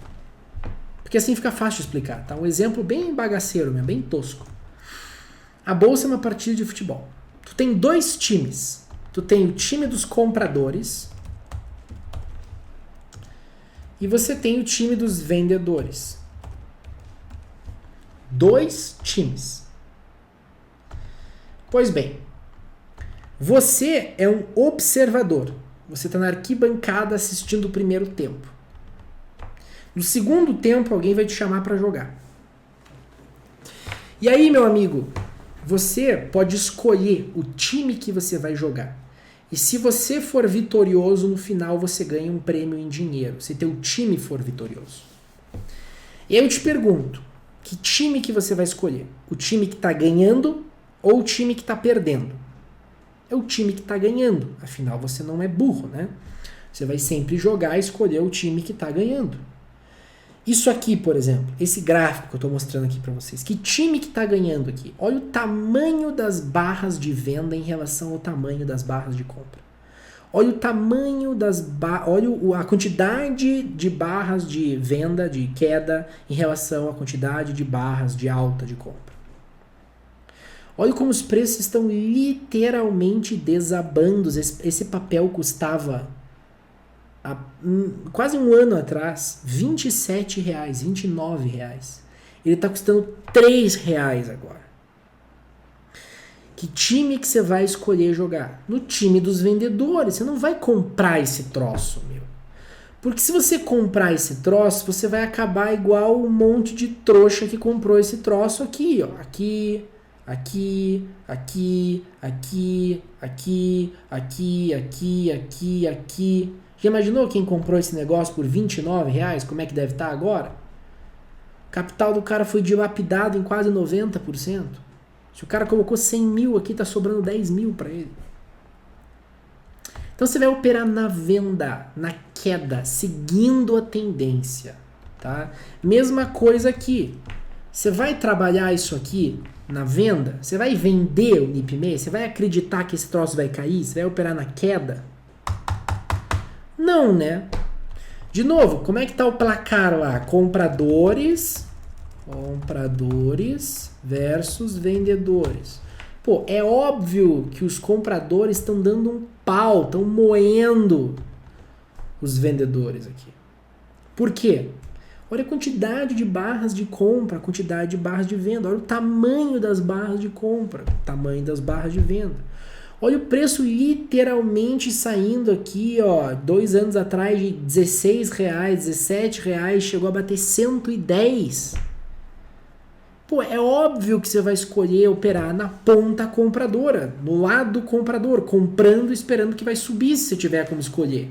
Porque assim fica fácil de explicar, tá? Um exemplo bem bagaceiro mesmo, bem tosco. A bolsa é uma partida de futebol. Tu tem dois times. Tu tem o time dos compradores e você tem o time dos vendedores. Dois times. Pois bem, você é um observador. Você está na arquibancada assistindo o primeiro tempo. No segundo tempo, alguém vai te chamar para jogar. E aí, meu amigo, você pode escolher o time que você vai jogar. E se você for vitorioso, no final você ganha um prêmio em dinheiro. Se teu time for vitorioso. E aí eu te pergunto, que time que você vai escolher? O time que está ganhando ou o time que está perdendo? É o time que está ganhando. Afinal, você não é burro, né? Você vai sempre jogar e escolher o time que está ganhando. Isso aqui, por exemplo, esse gráfico que eu estou mostrando aqui para vocês. Que time que está ganhando aqui? Olha o tamanho das barras de venda em relação ao tamanho das barras de compra. Olha o tamanho das olha a quantidade de barras de venda, de queda, em relação à quantidade de barras de alta de compra. Olha como os preços estão literalmente desabando. Esse papel custava, há quase um ano atrás, R$27, R$29. Ele está custando R$3 agora. Que time que você vai escolher jogar? No time dos vendedores. Você não vai comprar esse troço, meu. Porque se você comprar esse troço, você vai acabar igual um monte de trouxa que comprou esse troço aqui, ó. Aqui, aqui, aqui, aqui, aqui, aqui, aqui, aqui, aqui. Já imaginou quem comprou esse negócio por R$29? Como é que deve estar agora? O capital do cara foi dilapidado em quase 90%. Se o cara colocou 100 mil aqui, tá sobrando 10 mil para ele. Então você vai operar na venda, na queda, seguindo a tendência. Tá? Mesma coisa aqui. Você vai trabalhar isso aqui na venda? Você vai vender o NIPME? Você vai acreditar que esse troço vai cair? Você vai operar na queda? Não, né? De novo, como é que tá o placar lá? Compradores versus vendedores. Pô, é óbvio que os compradores estão dando um pau, estão moendo os vendedores aqui. Por quê? Olha a quantidade de barras de compra, a quantidade de barras de venda. Olha o tamanho das barras de compra, o tamanho das barras de venda. Olha o preço literalmente saindo aqui, ó, 2 anos atrás de R$16, R$17, chegou a bater 110. Pô, é óbvio que você vai escolher operar na ponta compradora, no lado comprador, comprando e esperando que vai subir se você tiver como escolher.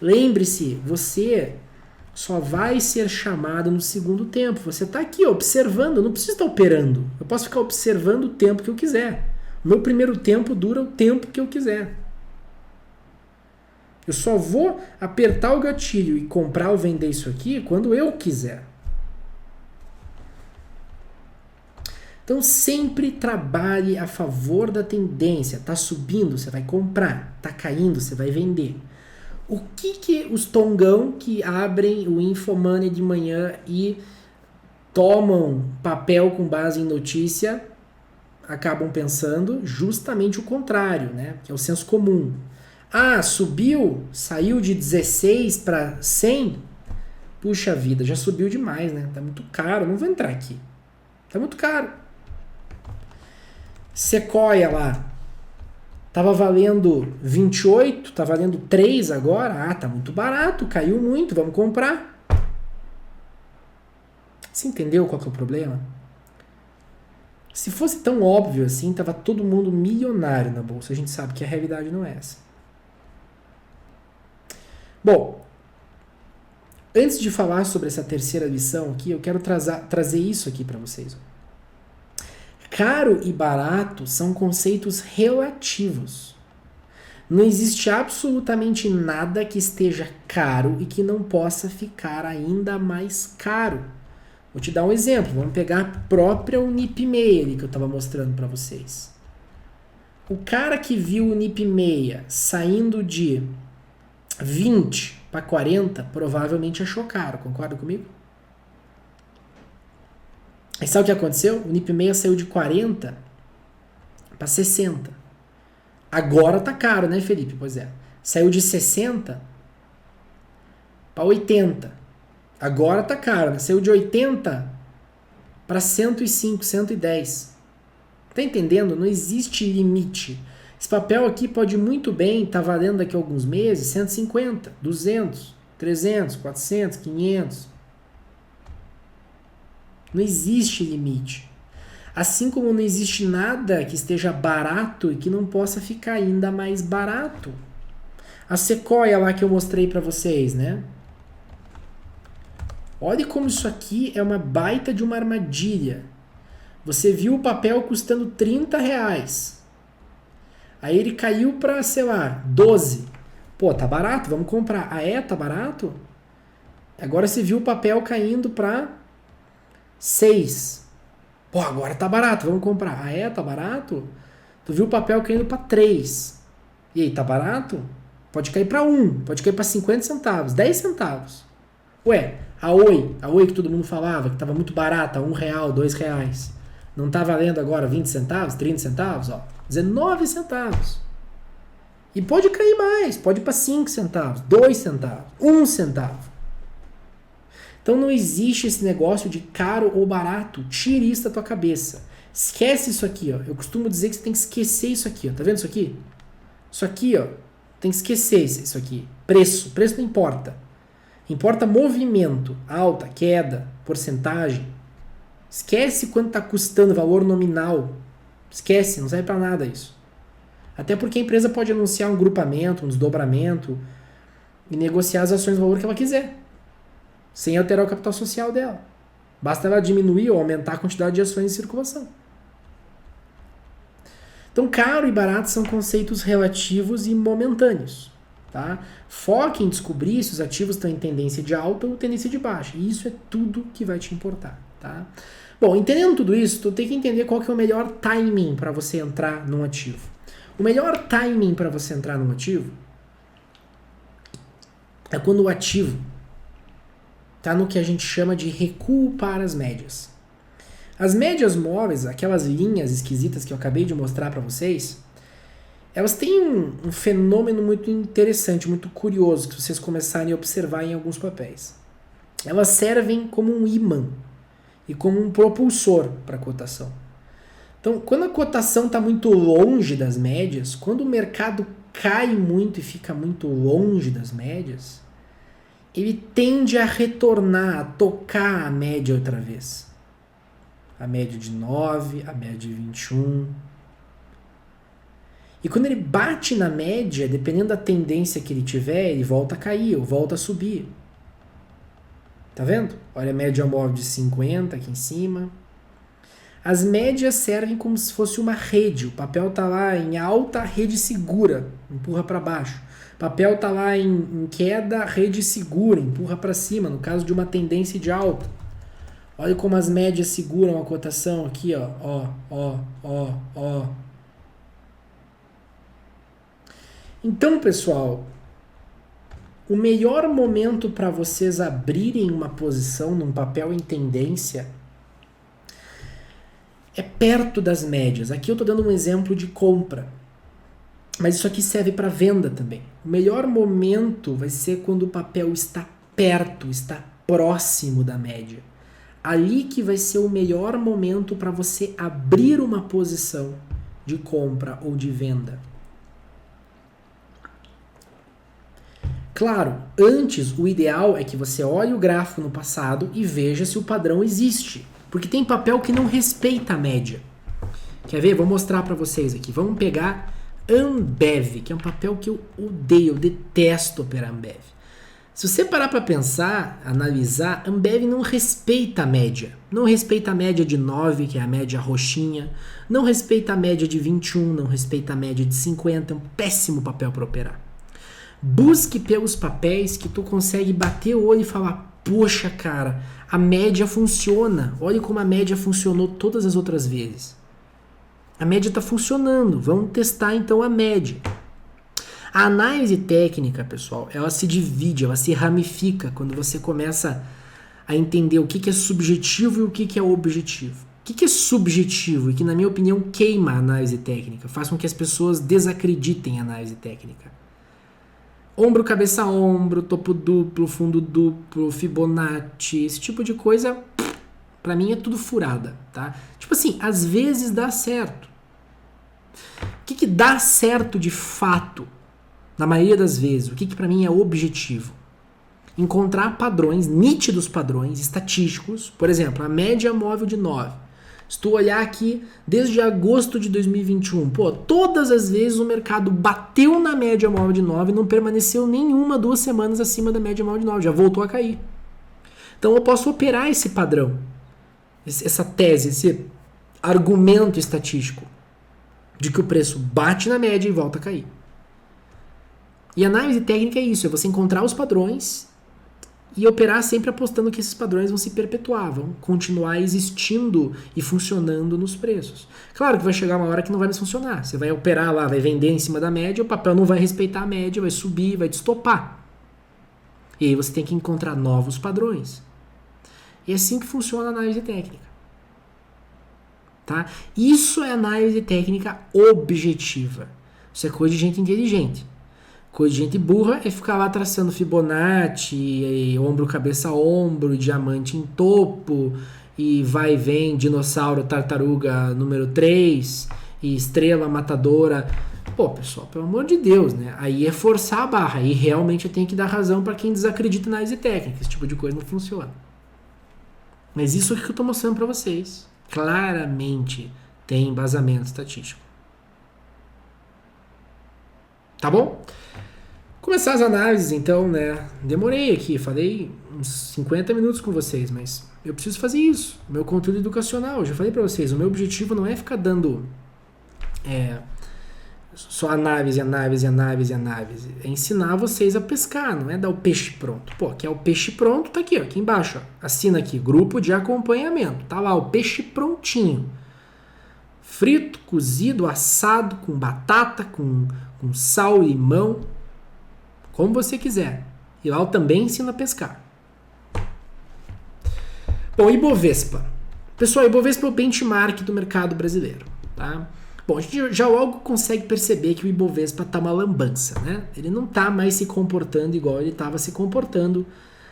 Lembre-se, você só vai ser chamado no segundo tempo. Você está aqui observando, eu não preciso estar operando. Eu posso ficar observando o tempo que eu quiser. O meu primeiro tempo dura o tempo que eu quiser. Eu só vou apertar o gatilho e comprar ou vender isso aqui quando eu quiser. Então sempre trabalhe a favor da tendência. Está subindo, você vai comprar. Está caindo, você vai vender. O que os tongão que abrem o Infomoney de manhã e tomam papel com base em notícia acabam pensando? Justamente o contrário, né? Que é o senso comum. Ah, subiu, saiu de 16 para 100? Puxa vida, já subiu demais, né? Tá muito caro, não vou entrar aqui. Tá muito caro. Sequoia lá, tava valendo 28, tá valendo 3 agora. Ah, tá muito barato, caiu muito, vamos comprar. Você entendeu qual que é o problema? Se fosse tão óbvio assim, tava todo mundo milionário na bolsa. A gente sabe que a realidade não é essa. Bom, antes de falar sobre essa terceira lição aqui, eu quero trazer isso aqui para vocês. Caro e barato são conceitos relativos. Não existe absolutamente nada que esteja caro e que não possa ficar ainda mais caro. Vou te dar um exemplo. Vamos pegar a própria Unip6 ali que eu estava mostrando para vocês. O cara que viu o Unip6 saindo de 20 para 40 provavelmente achou caro. Concorda comigo? E sabe o que aconteceu? O Unip6 saiu de 40 para 60. Agora tá caro, né, Felipe? Pois é. Saiu de 60 para 80. Agora tá caro, né? Saiu de 80 para 105, 110. Tá entendendo? Não existe limite. Esse papel aqui pode muito bem estar valendo daqui a alguns meses 150, 200, 300, 400, 500. Não existe limite. Assim como não existe nada que esteja barato e que não possa ficar ainda mais barato. A Sequoia lá que eu mostrei para vocês, né? Olha como isso aqui é uma baita de uma armadilha. Você viu o papel custando R$30. Aí ele caiu para, sei lá, 12. Pô, tá barato, vamos comprar. Ah, é? Tá barato? Agora você viu o papel caindo para 6. Pô, agora tá barato, vamos comprar. Ah, é? Tá barato? Tu viu o papel caindo para 3. E aí, tá barato? Pode cair para 1, pode cair para 50 centavos, 10 centavos. Ué, a Oi que todo mundo falava, que tava muito barata, R$1, R$2. Não tá valendo agora 20 centavos, 30 centavos? Ó, 19 centavos. E pode cair mais, pode ir para 5 centavos, 2 centavos, 1 centavo. Então não existe esse negócio de caro ou barato. Tire isso da tua cabeça. Esquece isso aqui, ó. Eu costumo dizer que você tem que esquecer isso aqui, ó. Tá vendo isso aqui? Isso aqui, ó. Tem que esquecer isso aqui. Preço não importa. Importa movimento, alta, queda, porcentagem. Esquece quanto está custando, valor nominal. Esquece, não serve para nada isso. Até porque a empresa pode anunciar um grupamento, um desdobramento e negociar as ações do valor que ela quiser, sem alterar o capital social dela. Basta ela diminuir ou aumentar a quantidade de ações em circulação. Então, caro e barato são conceitos relativos e momentâneos. Tá? Foque em descobrir se os ativos estão em tendência de alta ou tendência de baixa. E isso é tudo que vai te importar. Tá? Bom, entendendo tudo isso, tu tem que entender qual que é o melhor timing para você entrar num ativo. O melhor timing para você entrar num ativo é quando o ativo está no que a gente chama de recuo para as médias. As médias móveis, aquelas linhas esquisitas que eu acabei de mostrar para vocês, elas têm um fenômeno muito interessante, muito curioso, que vocês começarem a observar em alguns papéis. Elas servem como um ímã e como um propulsor para a cotação. Então, quando a cotação está muito longe das médias, quando o mercado cai muito e fica muito longe das médias, ele tende a retornar, a tocar a média outra vez. A média de 9, a média de 21. E quando ele bate na média, dependendo da tendência que ele tiver, ele volta a cair ou volta a subir. Tá vendo? Olha a média móvel de 50 aqui em cima. As médias servem como se fosse uma rede. O papel tá lá em alta, a rede segura, empurra para baixo. O papel tá lá em queda, a rede segura, empurra para cima, no caso de uma tendência de alta. Olha como as médias seguram a cotação aqui, ó. Então, pessoal, o melhor momento para vocês abrirem uma posição num papel em tendência é perto das médias. Aqui eu estou dando um exemplo de compra, mas isso aqui serve para venda também. O melhor momento vai ser quando o papel está perto, está próximo da média. Ali que vai ser o melhor momento para você abrir uma posição de compra ou de venda. Claro, antes o ideal é que você olhe o gráfico no passado e veja se o padrão existe. Porque tem papel que não respeita a média. Quer ver? Vou mostrar para vocês aqui. Vamos pegar Ambev, que é um papel que eu odeio, eu detesto operar Ambev. Se você parar para pensar, analisar, Ambev não respeita a média. Não respeita a média de 9, que é a média roxinha. Não respeita a média de 21, não respeita a média de 50. É um péssimo papel para operar. Busque pelos papéis que tu consegue bater o olho e falar, poxa, cara, a média funciona. Olha como a média funcionou todas as outras vezes. A média está funcionando. Vamos testar então a média. A análise técnica, pessoal, ela se divide, ela se ramifica quando você começa a entender o que é subjetivo e o que é objetivo. O que é subjetivo e que, na minha opinião, queima a análise técnica, faz com que as pessoas desacreditem a análise técnica. Ombro, cabeça, ombro, topo duplo, fundo duplo, Fibonacci, esse tipo de coisa, pra mim é tudo furada, tá? Tipo assim, às vezes dá certo. O que dá certo de fato? Na maioria das vezes, o que pra mim é objetivo? Encontrar padrões, nítidos padrões estatísticos, por exemplo, a média móvel de 9. Se tu olhar aqui, desde agosto de 2021, todas as vezes o mercado bateu na média móvel de 9 e não permaneceu nenhuma 2 semanas acima da média móvel de 9, já voltou a cair. Então eu posso operar esse padrão, essa tese, esse argumento estatístico de que o preço bate na média e volta a cair. E análise técnica é isso, é você encontrar os padrões e operar sempre apostando que esses padrões vão se perpetuar, vão continuar existindo e funcionando nos preços. Claro que vai chegar uma hora que não vai mais funcionar. Você vai operar lá, vai vender em cima da média, o papel não vai respeitar a média, vai subir, vai te estopar. E aí você tem que encontrar novos padrões. E é assim que funciona a análise técnica. Tá? Isso é análise técnica objetiva. Isso é coisa de gente inteligente. Coisa de gente burra é ficar lá traçando Fibonacci, ombro, cabeça, ombro, diamante em topo, e vai e vem, dinossauro, tartaruga número 3, e estrela matadora. Pô, pessoal, pelo amor de Deus, né? Aí é forçar a barra, aí realmente eu tenho que dar razão para quem desacredita na análise técnica. Esse tipo de coisa não funciona. Mas isso aqui que eu tô mostrando para vocês, claramente tem embasamento estatístico. Tá bom? Começar as análises, então, né? Demorei aqui, falei uns 50 minutos com vocês, mas eu preciso fazer isso. Meu conteúdo educacional, eu já falei pra vocês, o meu objetivo não é ficar dando só análise. É ensinar vocês a pescar, não é dar o peixe pronto. Pô, quer o peixe pronto? Tá aqui, ó, aqui embaixo, ó. Assina aqui, grupo de acompanhamento. Tá lá, o peixe prontinho. Frito, cozido, assado, com batata, com sal, limão, como você quiser. E lá eu também ensino a pescar. Bom, Ibovespa. Pessoal, Ibovespa é o benchmark do mercado brasileiro, tá? Bom, a gente já logo consegue perceber que o Ibovespa tá uma lambança, né? Ele não tá mais se comportando igual ele estava se comportando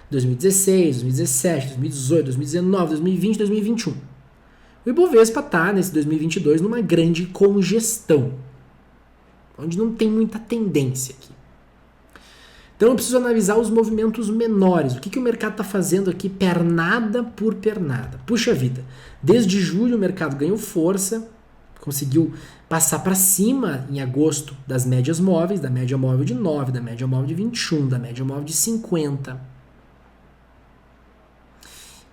em 2016, 2017, 2018, 2019, 2020, 2021. O Ibovespa tá, nesse 2022, numa grande congestão, onde não tem muita tendência aqui. Então eu preciso analisar os movimentos menores. O que o mercado está fazendo aqui pernada por pernada? Puxa vida, desde julho o mercado ganhou força, conseguiu passar para cima em agosto das médias móveis, da média móvel de 9, da média móvel de 21, da média móvel de 50.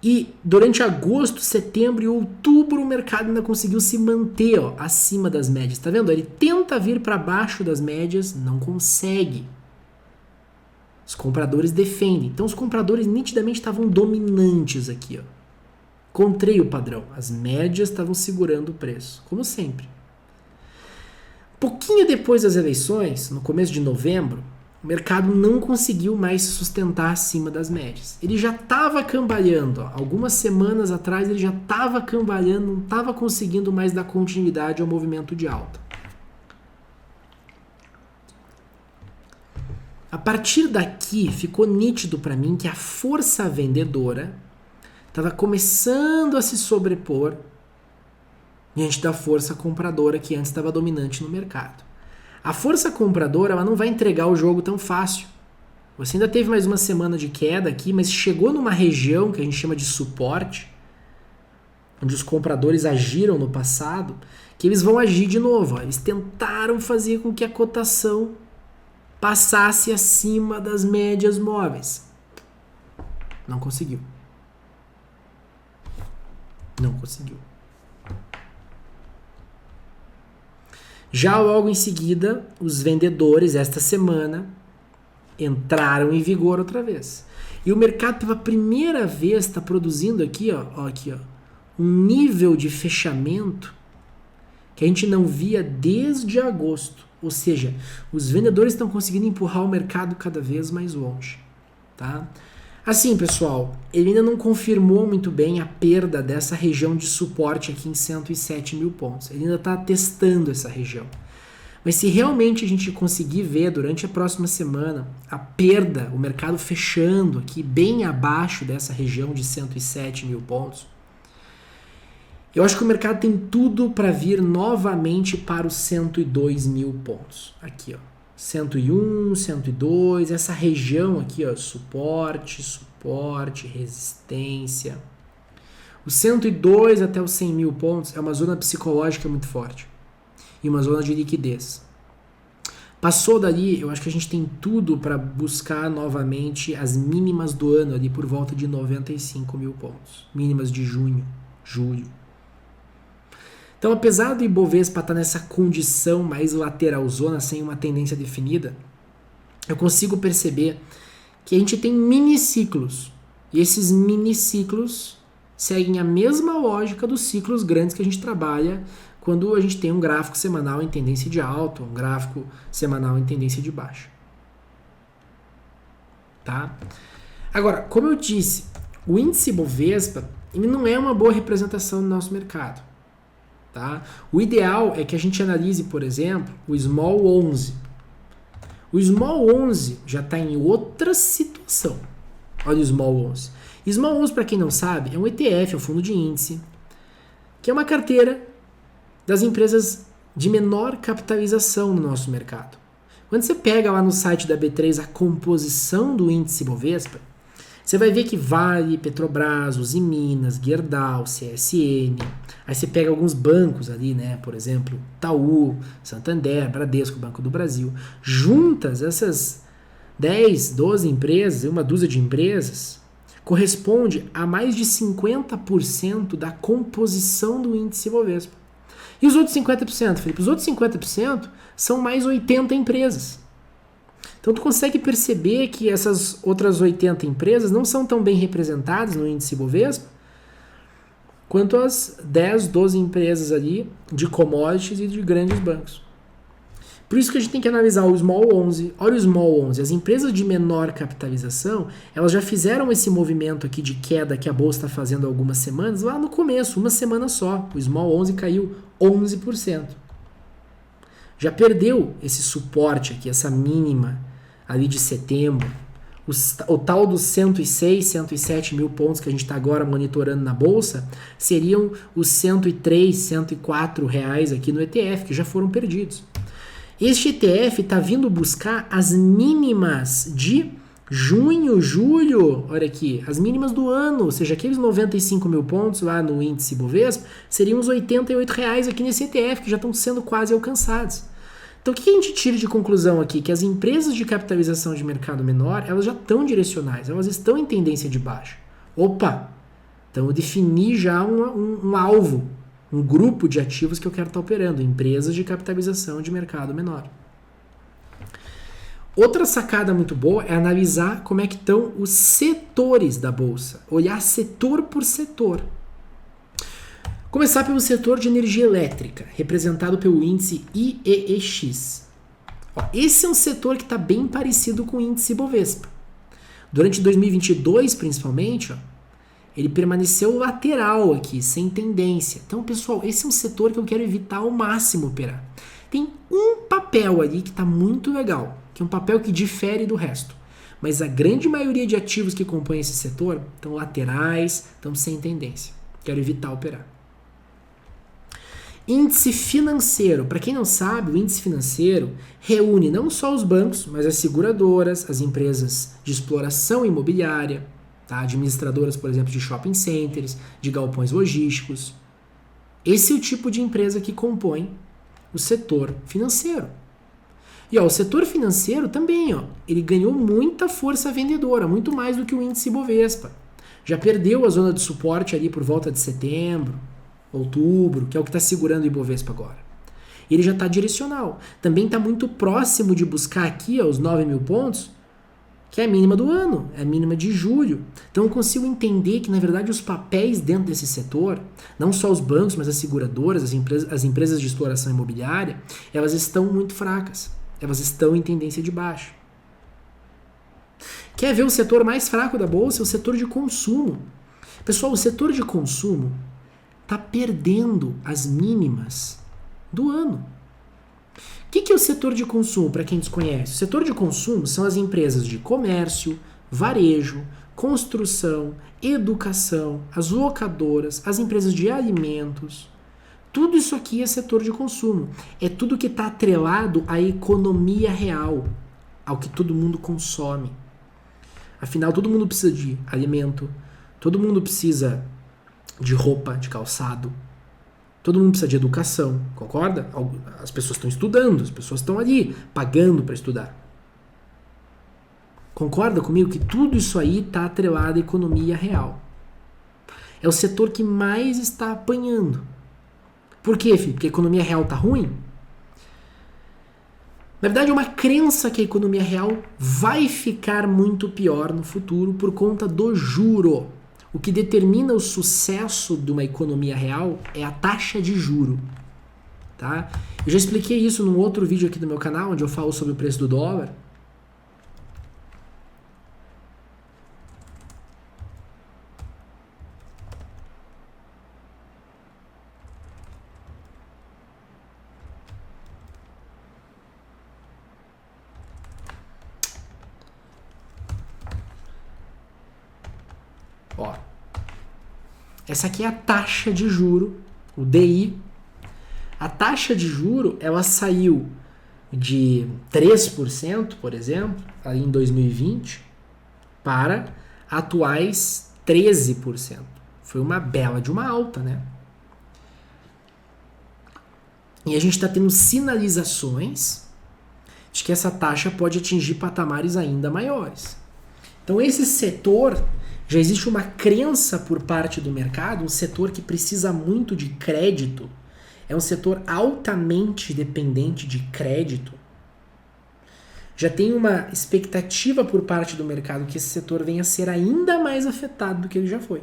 E durante agosto, setembro e outubro o mercado ainda conseguiu se manter acima das médias. Tá vendo? Ele tenta vir para baixo das médias, não consegue. Os compradores defendem. Então os compradores nitidamente estavam dominantes aqui. Encontrei o padrão. As médias estavam segurando o preço, como sempre. Pouquinho depois das eleições, no começo de novembro, o mercado não conseguiu mais se sustentar acima das médias. Ele já estava cambaleando. Algumas semanas atrás ele já estava cambaleando, não estava conseguindo mais dar continuidade ao movimento de alta. A partir daqui ficou nítido para mim que a força vendedora estava começando a se sobrepor diante da força compradora que antes estava dominante no mercado. A força compradora ela não vai entregar o jogo tão fácil. Você ainda teve mais uma semana de queda aqui, mas chegou numa região que a gente chama de suporte, onde os compradores agiram no passado, que eles vão agir de novo. Ó. Eles tentaram fazer com que a cotação passasse acima das médias móveis. Não conseguiu. Não conseguiu. Já logo em seguida, os vendedores, esta semana, entraram em vigor outra vez. E o mercado pela primeira vez está produzindo aqui, um nível de fechamento que a gente não via desde agosto. Ou seja, os vendedores estão conseguindo empurrar o mercado cada vez mais longe. Tá? Assim, pessoal, ele ainda não confirmou muito bem a perda dessa região de suporte aqui em 107 mil pontos. Ele ainda está testando essa região. Mas se realmente a gente conseguir ver durante a próxima semana a perda, o mercado fechando aqui bem abaixo dessa região de 107 mil pontos, eu acho que o mercado tem tudo para vir novamente para os 102 mil pontos. Aqui, ó. 101, 102, essa região aqui, ó, suporte, resistência. Os 102 até os 100 mil pontos é uma zona psicológica muito forte e uma zona de liquidez. Passou dali, eu acho que a gente tem tudo para buscar novamente as mínimas do ano ali por volta de 95 mil pontos, mínimas de junho, julho. Então, apesar do Ibovespa estar nessa condição mais lateralzona, sem uma tendência definida, eu consigo perceber que a gente tem miniciclos. E esses miniciclos seguem a mesma lógica dos ciclos grandes que a gente trabalha quando a gente tem um gráfico semanal em tendência de alta, um gráfico semanal em tendência de baixa. Tá? Agora, como eu disse, o índice Ibovespa ele não é uma boa representação do nosso mercado. Tá? O ideal é que a gente analise, por exemplo, o Small 11. O Small 11 já está em outra situação. Olha o Small 11. Small 11, para quem não sabe, é um ETF, é um fundo de índice, que é uma carteira das empresas de menor capitalização no nosso mercado. Quando você pega lá no site da B3 a composição do índice Bovespa, você vai ver que Vale, Petrobras, Usiminas, Gerdau, CSN, aí você pega alguns bancos ali, né? Por exemplo, Itaú, Santander, Bradesco, Banco do Brasil. Juntas, essas 10, 12 empresas, uma dúzia de empresas, corresponde a mais de 50% da composição do índice Bovespa. E os outros 50%, Felipe? Os outros 50% são mais 80 empresas. Então, tu consegue perceber que essas outras 80 empresas não são tão bem representadas no índice Bovespa quanto as 10, 12 empresas ali de commodities e de grandes bancos. Por isso que a gente tem que analisar o Small 11. Olha o Small 11. As empresas de menor capitalização, elas já fizeram esse movimento aqui de queda que a Bolsa está fazendo há algumas semanas, lá no começo, uma semana só. O Small 11 caiu 11%. Já perdeu esse suporte aqui, essa mínima ali de setembro, o tal dos 106, 107 mil pontos que a gente está agora monitorando na Bolsa, seriam os 103, 104 reais aqui no ETF, que já foram perdidos. Este ETF está vindo buscar as mínimas de junho, julho, olha aqui, as mínimas do ano, ou seja, aqueles 95 mil pontos lá no índice Bovespa, seriam os 88 reais aqui nesse ETF, que já estão sendo quase alcançados. Então, o que a gente tira de conclusão aqui? Que as empresas de capitalização de mercado menor, elas já estão direcionais, elas estão em tendência de baixa. Opa! Então, eu defini já um alvo, um grupo de ativos que eu quero estar operando, empresas de capitalização de mercado menor. Outra sacada muito boa é analisar como é que estão os setores da Bolsa, olhar setor por setor. Começar pelo setor de energia elétrica, representado pelo índice IEEX. Esse é um setor que está bem parecido com o índice Bovespa. Durante 2022, principalmente, ele permaneceu lateral aqui, sem tendência. Então, pessoal, esse é um setor que eu quero evitar ao máximo operar. Tem um papel ali que está muito legal, que é um papel que difere do resto. Mas a grande maioria de ativos que compõem esse setor estão laterais, estão sem tendência. Quero evitar operar. Índice financeiro. Para quem não sabe, o índice financeiro reúne não só os bancos, mas as seguradoras, as empresas de exploração imobiliária, tá? Administradoras, por exemplo, de shopping centers, de galpões logísticos. Esse é o tipo de empresa que compõe o setor financeiro. E ó, o setor financeiro também, ó, ele ganhou muita força vendedora, muito mais do que o índice Bovespa. Já perdeu a zona de suporte ali por volta de setembro, outubro, que é o que está segurando o Ibovespa agora. Ele já está direcional. Também está muito próximo de buscar aqui ó, os 9.000 pontos, que é a mínima do ano, é a mínima de julho. Então eu consigo entender que, na verdade, os papéis dentro desse setor, não só os bancos, mas as seguradoras, as empresas de exploração imobiliária, elas estão muito fracas. Elas estão em tendência de baixa. Quer ver o setor mais fraco da bolsa? O setor de consumo. Pessoal, o setor de consumo está perdendo as mínimas do ano. O que é o setor de consumo, para quem desconhece? O setor de consumo são as empresas de comércio, varejo, construção, educação, as locadoras, as empresas de alimentos. Tudo isso aqui é setor de consumo. É tudo que está atrelado à economia real, ao que todo mundo consome. Afinal, todo mundo precisa de alimento, todo mundo precisa de roupa, de calçado, todo mundo precisa de educação, concorda? As pessoas estão estudando, as pessoas estão ali pagando para estudar. Concorda comigo que tudo isso aí está atrelado à economia real? É o setor que mais está apanhando. Por quê, filho? Porque a economia real está ruim? Na verdade, é uma crença que a economia real vai ficar muito pior no futuro por conta do juro. O que determina o sucesso de uma economia real é a taxa de juro. Tá? Eu já expliquei isso num outro vídeo aqui do meu canal, onde eu falo sobre o preço do dólar. Ó, essa aqui é a taxa de juro, o DI. A taxa de juro, ela saiu de 3%, por exemplo, aí em 2020, para atuais 13%. Foi uma bela de uma alta, né? E a gente está tendo sinalizações de que essa taxa pode atingir patamares ainda maiores. Então esse setor, já existe uma crença por parte do mercado, um setor que precisa muito de crédito, é um setor altamente dependente de crédito. Já tem uma expectativa por parte do mercado que esse setor venha a ser ainda mais afetado do que ele já foi.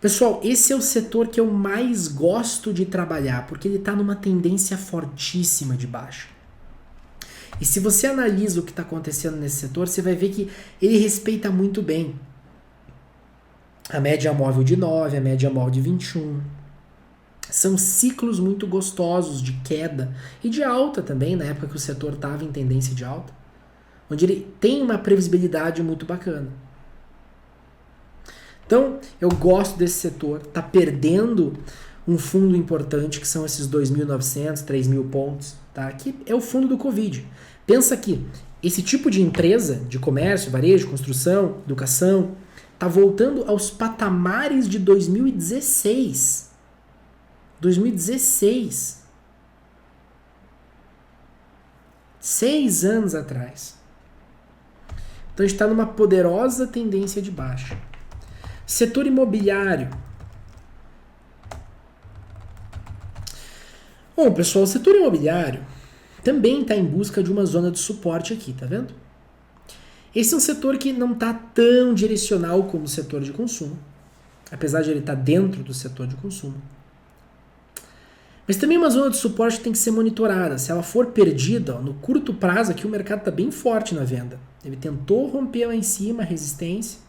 Pessoal, esse é o setor que eu mais gosto de trabalhar, porque ele está numa tendência fortíssima de baixa. E se você analisa o que está acontecendo nesse setor, você vai ver que ele respeita muito bem a média móvel de 9, a média móvel de 21. São ciclos muito gostosos de queda e de alta também, na época que o setor estava em tendência de alta, onde ele tem uma previsibilidade muito bacana. Então, eu gosto desse setor, está perdendo um fundo importante, que são esses 2.900, 3.000 pontos, tá? Que é o fundo do Covid. Pensa que esse tipo de empresa, de comércio, varejo, construção, educação, está voltando aos patamares de 2016. 2016. 6 anos atrás. Então a gente está numa poderosa tendência de baixa. Setor imobiliário. Bom, pessoal, o setor imobiliário também está em busca de uma zona de suporte aqui, tá vendo? Esse é um setor que não está tão direcional como o setor de consumo, apesar de ele estar dentro do setor de consumo. Mas também uma zona de suporte tem que ser monitorada. Se ela for perdida, ó, no curto prazo aqui o mercado está bem forte na venda. Ele tentou romper lá em cima a resistência,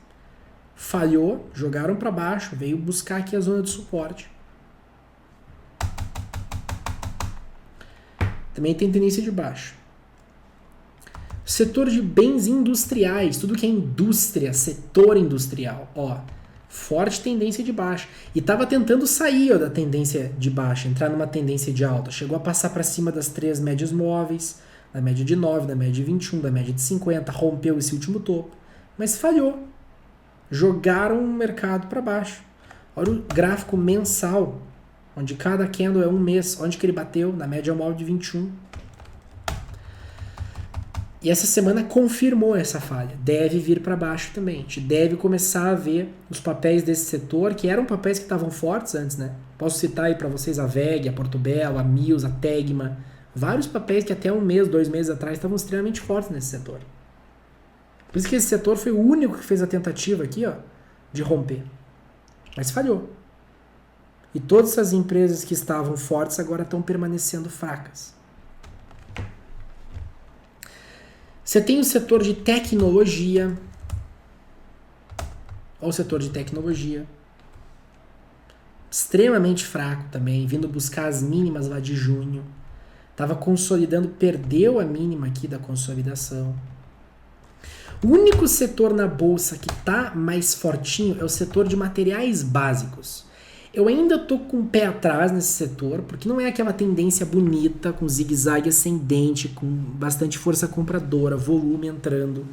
falhou, jogaram para baixo, veio buscar aqui a zona de suporte. Também tem tendência de baixo. Setor de bens industriais, tudo que é indústria, setor industrial. Ó, Forte tendência de baixa. E estava tentando sair da tendência de baixa, entrar numa tendência de alta. Chegou a passar para cima das 3 médias móveis, da média de 9, da média de 21, da média de 50, rompeu esse último topo. Mas falhou. Jogaram o mercado para baixo. Olha o gráfico mensal, onde cada candle é um mês. Onde que ele bateu? Na média móvel de 21. E essa semana confirmou essa falha. Deve vir para baixo também. A gente deve começar a ver os papéis desse setor, que eram papéis que estavam fortes antes, né? Posso citar aí para vocês a VEG, a Portobello, a Mills, a Tegma. Vários papéis que até 1 mês, 2 meses atrás estavam extremamente fortes nesse setor. Por isso que esse setor foi o único que fez a tentativa aqui, ó, de romper. Mas falhou. E todas essas empresas que estavam fortes agora estão permanecendo fracas. Você tem o setor de tecnologia. Olha o setor de tecnologia. Extremamente fraco também, vindo buscar as mínimas lá de junho. Estava consolidando, perdeu a mínima aqui da consolidação. O único setor na bolsa que está mais fortinho é o setor de materiais básicos. Eu ainda estou com o pé atrás nesse setor, porque não é aquela tendência bonita, com zigue-zague ascendente, com bastante força compradora, volume entrando.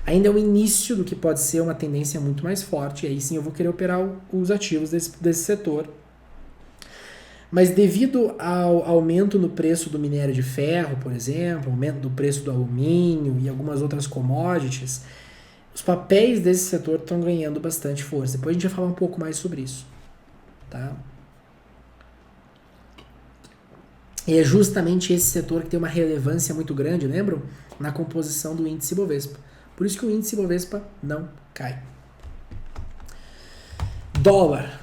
Ainda é o início do que pode ser uma tendência muito mais forte, e aí sim eu vou querer operar os ativos desse setor. Mas devido ao aumento no preço do minério de ferro, por exemplo, aumento do preço do alumínio e algumas outras commodities, os papéis desse setor estão ganhando bastante força. Depois a gente vai falar um pouco mais sobre isso. Tá? E é justamente esse setor que tem uma relevância muito grande, lembram? Na composição do índice Bovespa. Por isso que o índice Bovespa não cai. Dólar.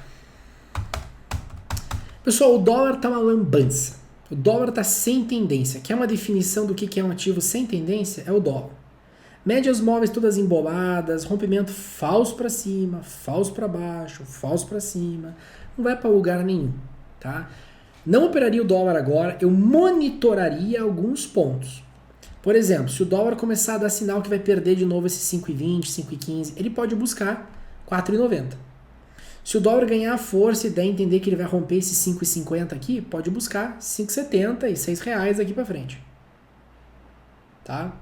Pessoal, o dólar está uma lambança. O dólar está sem tendência. Quer uma definição do que é um ativo sem tendência? É o dólar. Médias móveis todas emboladas, rompimento falso para cima, falso para baixo, falso para cima. Não vai para lugar nenhum, tá? Não operaria o dólar agora, eu monitoraria alguns pontos. Por exemplo, se o dólar começar a dar sinal que vai perder de novo esse 5,20, 5,15, ele pode buscar 4,90. Se o dólar ganhar força e der a entender que ele vai romper esse 5,50 aqui, pode buscar 5,70 e R$6 aqui para frente. Tá?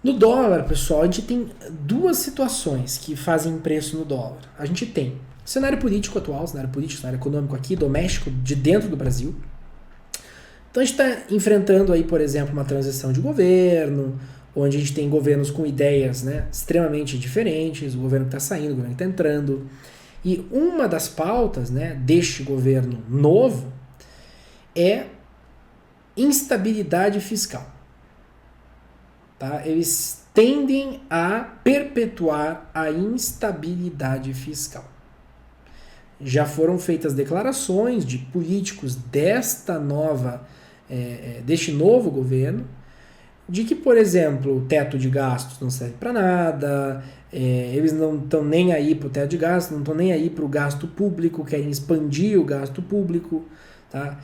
No dólar, pessoal, a gente tem duas situações que fazem preço no dólar. A gente tem o cenário político atual, cenário econômico aqui, doméstico, de dentro do Brasil. Então a gente está enfrentando aí, por exemplo, uma transição de governo, onde a gente tem governos com ideias, né, extremamente diferentes, o governo que está saindo, o governo que está entrando. E uma das pautas, né, deste governo novo é instabilidade fiscal. Tá? Eles tendem a perpetuar a instabilidade fiscal. Já foram feitas declarações de políticos deste novo governo, de que, por exemplo, o teto de gastos não serve para nada, eles não estão nem aí para o teto de gastos, não estão nem aí para o gasto público, querem expandir o gasto público. Tá?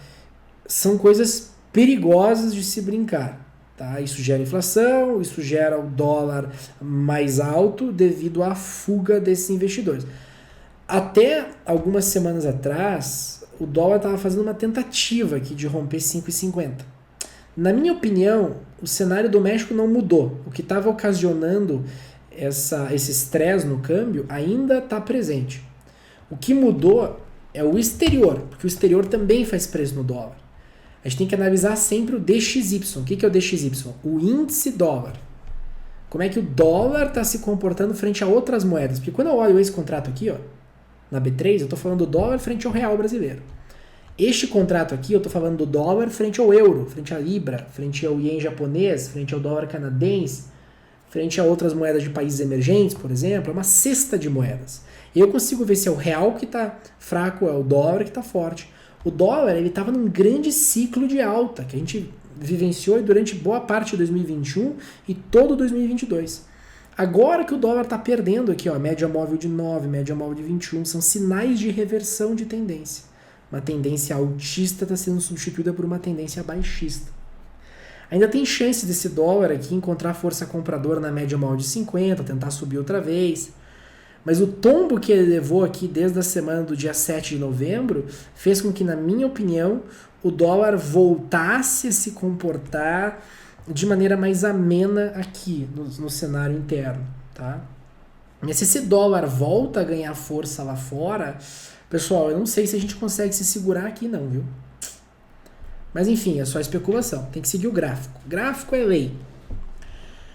São coisas perigosas de se brincar. Tá? Isso gera inflação, isso gera o dólar mais alto devido à fuga desses investidores. Até algumas semanas atrás, o dólar estava fazendo uma tentativa aqui de romper 5,50. Na minha opinião, o cenário doméstico não mudou. O que estava ocasionando esse estresse no câmbio ainda está presente. O que mudou é o exterior, porque o exterior também faz preço no dólar. A gente tem que analisar sempre o DXY. O que é o DXY? O índice dólar. Como é que o dólar está se comportando frente a outras moedas? Porque quando eu olho esse contrato aqui, ó, na B3, eu estou falando do dólar frente ao real brasileiro. Este contrato aqui, eu estou falando do dólar frente ao euro, frente à libra, frente ao ien japonês, frente ao dólar canadense, frente a outras moedas de países emergentes, por exemplo. É uma cesta de moedas. E eu consigo ver se é o real que está fraco, é o dólar que está forte. O dólar estava num grande ciclo de alta, que a gente vivenciou durante boa parte de 2021 e todo 2022. Agora que o dólar está perdendo aqui, ó, média móvel de 9, média móvel de 21, são sinais de reversão de tendência. Uma tendência altista está sendo substituída por uma tendência baixista. Ainda tem chance desse dólar aqui encontrar força compradora na média móvel de 50, tentar subir outra vez. Mas o tombo que ele levou aqui desde a semana do dia 7 de novembro fez com que, na minha opinião, o dólar voltasse a se comportar de maneira mais amena aqui no cenário interno, tá? Mas se esse dólar volta a ganhar força lá fora, pessoal, eu não sei se a gente consegue se segurar aqui não, viu? Mas enfim, é só especulação, tem que seguir o gráfico. Gráfico é lei.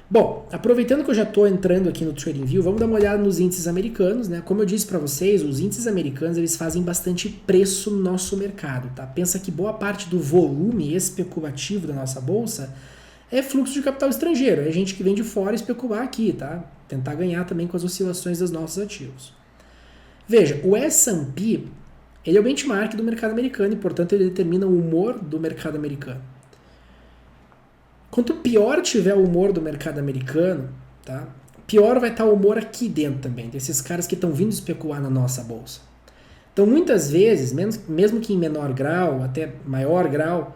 Bom, aproveitando que eu já estou entrando aqui no TradingView, vamos dar uma olhada nos índices americanos, né? Como eu disse para vocês, os índices americanos eles fazem bastante preço no nosso mercado, tá? Pensa que boa parte do volume especulativo da nossa bolsa é fluxo de capital estrangeiro, é gente que vem de fora especular aqui, tá? Tentar ganhar também com as oscilações dos nossos ativos. Veja, o S&P, ele é o benchmark do mercado americano e, portanto, ele determina o humor do mercado americano. Quanto pior tiver o humor do mercado americano, tá? Pior vai estar o humor aqui dentro também, desses caras que estão vindo especular na nossa bolsa. Então, muitas vezes, mesmo que em menor grau, até maior grau,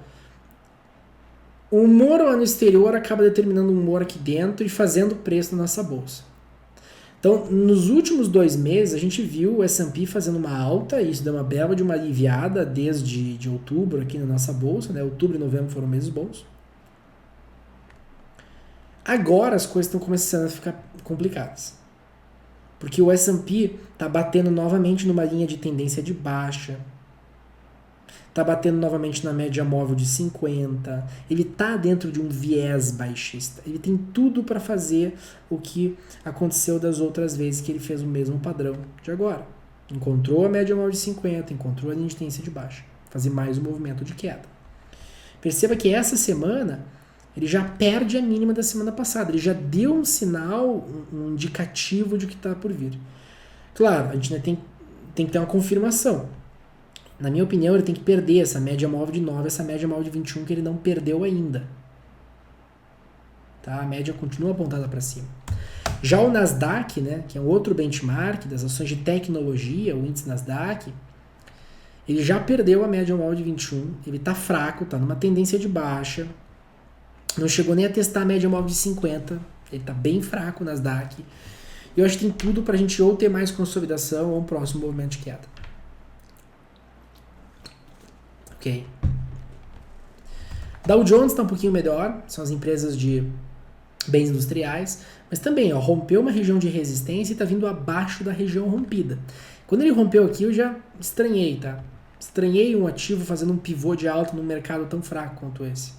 o humor lá no exterior acaba determinando o humor aqui dentro e fazendo preço na nossa bolsa. Então, nos últimos 2 meses, a gente viu o S&P fazendo uma alta, e isso deu uma bela de uma aliviada desde outubro aqui na nossa bolsa, né? Outubro e novembro foram meses bons. Agora as coisas estão começando a ficar complicadas. Porque o S&P está batendo novamente numa linha de tendência de baixa. Está batendo novamente na média móvel de 50. Ele está dentro de um viés baixista. Ele tem tudo para fazer o que aconteceu das outras vezes que ele fez o mesmo padrão de agora. Encontrou a média móvel de 50, encontrou a linha de tendência de baixa. Fazer mais um movimento de queda. Perceba que essa semana ele já perde a mínima da semana passada. Ele já deu um sinal, um indicativo de que está por vir. Claro, a gente tem que ter uma confirmação. Na minha opinião, ele tem que perder essa média móvel de 9, essa média móvel de 21 que ele não perdeu ainda. Tá? A média continua apontada para cima. Já o Nasdaq, né, que é um outro benchmark das ações de tecnologia, o índice Nasdaq, ele já perdeu a média móvel de 21, ele está fraco, está numa tendência de baixa, não chegou nem a testar a média móvel de 50, ele está bem fraco o Nasdaq. E eu acho que tem tudo para a gente ou ter mais consolidação ou um próximo movimento de queda. Ok. Dow Jones está um pouquinho melhor, são as empresas de bens industriais, mas também rompeu uma região de resistência e está vindo abaixo da região rompida. Quando ele rompeu aqui, eu já estranhei, tá? Estranhei um ativo fazendo um pivô de alta num mercado tão fraco quanto esse.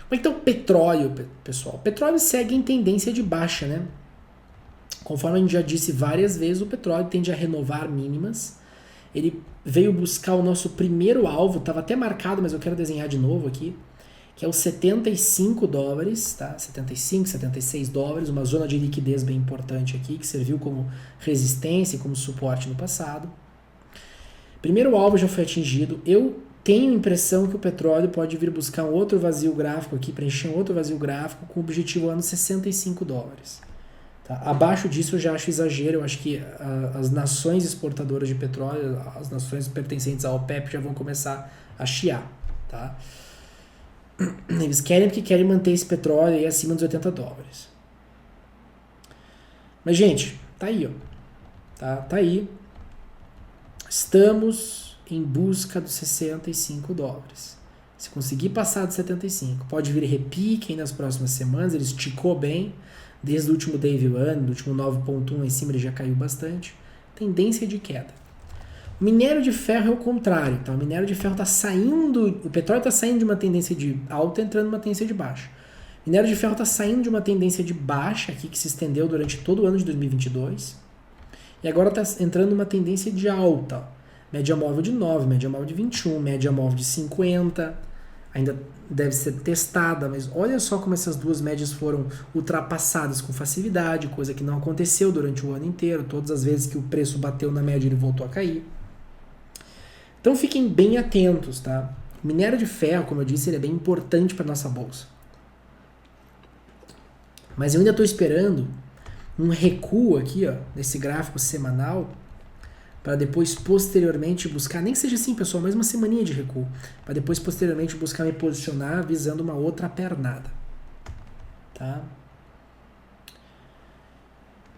Como é que tá o petróleo, pessoal? O petróleo segue em tendência de baixa, né? Conforme a gente já disse várias vezes, o petróleo tende a renovar mínimas. Ele veio buscar o nosso primeiro alvo, estava até marcado, mas eu quero desenhar de novo aqui, que é os $75, tá? 75, 76 dólares, uma zona de liquidez bem importante aqui, que serviu como resistência e como suporte no passado. Primeiro alvo já foi atingido. Eu tenho a impressão que o petróleo pode vir buscar um outro vazio gráfico aqui, preencher um outro vazio gráfico com o objetivo lá nos $65. Tá? Abaixo disso eu já acho exagero, eu acho que as nações exportadoras de petróleo, as nações pertencentes à OPEP já vão começar a chiar. Tá? Eles querem porque querem manter esse petróleo aí acima dos $80. Mas, gente, tá aí, ó. Tá aí. Estamos em busca dos $65. Se conseguir passar dos 75, pode vir repique aí nas próximas semanas. Ele esticou bem. Desde o último day one, do último 9.1 em cima, ele já caiu bastante. Tendência de queda. O minério de ferro é o contrário, tá? O minério de ferro está saindo, o petróleo está saindo de uma tendência de alta, entrando numa tendência de baixa. O minério de ferro está saindo de uma tendência de baixa aqui, que se estendeu durante todo o ano de 2022, e agora está entrando numa tendência de alta. Ó. Média móvel de 9, média móvel de 21, média móvel de 50, ainda deve ser testada, mas olha só como essas duas médias foram ultrapassadas com facilidade, coisa que não aconteceu durante o ano inteiro. Todas as vezes que o preço bateu na média, ele voltou a cair. Então fiquem bem atentos, tá? O minério de ferro, como eu disse, ele é bem importante para nossa bolsa. Mas eu ainda estou esperando um recuo aqui, ó, nesse gráfico semanal, para depois posteriormente buscar, nem que seja assim, pessoal, mais uma semaninha de recuo, para depois posteriormente buscar me posicionar visando uma outra pernada. Tá?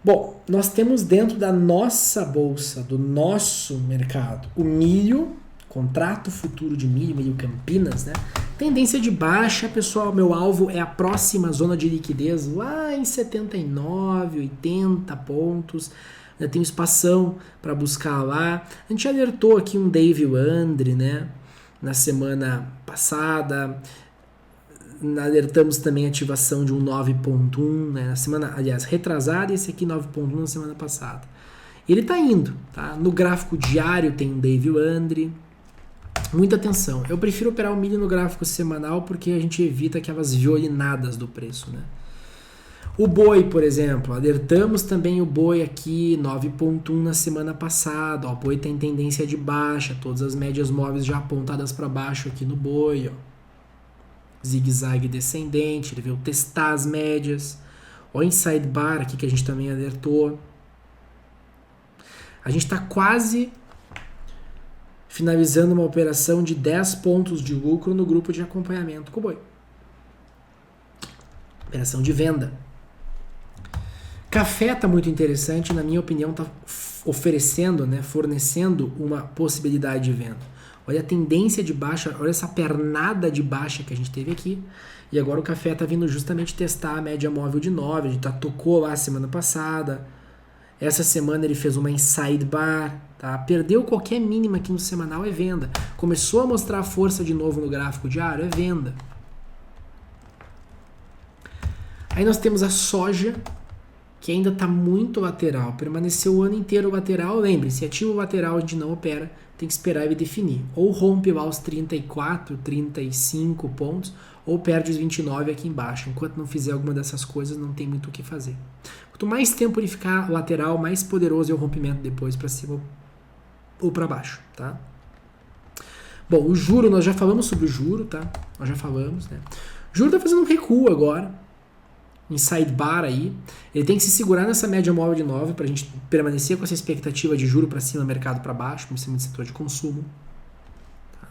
Bom, nós temos dentro da nossa bolsa, do nosso mercado, o milho, contrato futuro de milho, milho Campinas, né? Tendência de baixa, pessoal, meu alvo é a próxima zona de liquidez lá em 79, 80 pontos. Eu tenho espação para buscar lá. A gente alertou aqui um Dave Andre, né? Na semana passada. Alertamos também a ativação de um 9.1, né? Na semana, aliás, retrasada, e esse aqui 9.1 na semana passada. Ele está indo, tá? No gráfico diário tem um Dave Andre. Muita atenção. Eu prefiro operar o milho no gráfico semanal porque a gente evita aquelas violinadas do preço, né? O boi, por exemplo, alertamos também o boi aqui, 9.1 na semana passada. Ó, o boi tem tendência de baixa, todas as médias móveis já apontadas para baixo aqui no boi, ó. Zigue-zague descendente, ele veio testar as médias. Ó, inside bar aqui que a gente também alertou. A gente está quase finalizando uma operação de 10 pontos de lucro no grupo de acompanhamento com o boi. Operação de venda. Café está muito interessante, na minha opinião, está oferecendo, né, fornecendo uma possibilidade de venda. Olha a tendência de baixa, olha essa pernada de baixa que a gente teve aqui. E agora o café está vindo justamente testar a média móvel de 9, a gente tocou lá semana passada. Essa semana ele fez uma inside bar, tá? Perdeu qualquer mínima aqui no semanal, é venda. Começou a mostrar força de novo no gráfico diário, é venda. Aí nós temos a soja, que ainda está muito lateral, permaneceu o ano inteiro lateral. Lembre-se, ativo lateral a gente não opera, tem que esperar ele definir. Ou rompe lá os 34, 35 pontos, ou perde os 29 aqui embaixo. Enquanto não fizer alguma dessas coisas, não tem muito o que fazer. Quanto mais tempo ele ficar lateral, mais poderoso é o rompimento depois para cima ou para baixo, tá? Bom, o juro, nós já falamos sobre o juro, tá? Nós já falamos, né? O juro tá fazendo um recuo agora, inside bar aí. Ele tem que se segurar nessa média móvel de 9 para a gente permanecer com essa expectativa de juro para cima, mercado para baixo, principalmente no setor de consumo. Tá?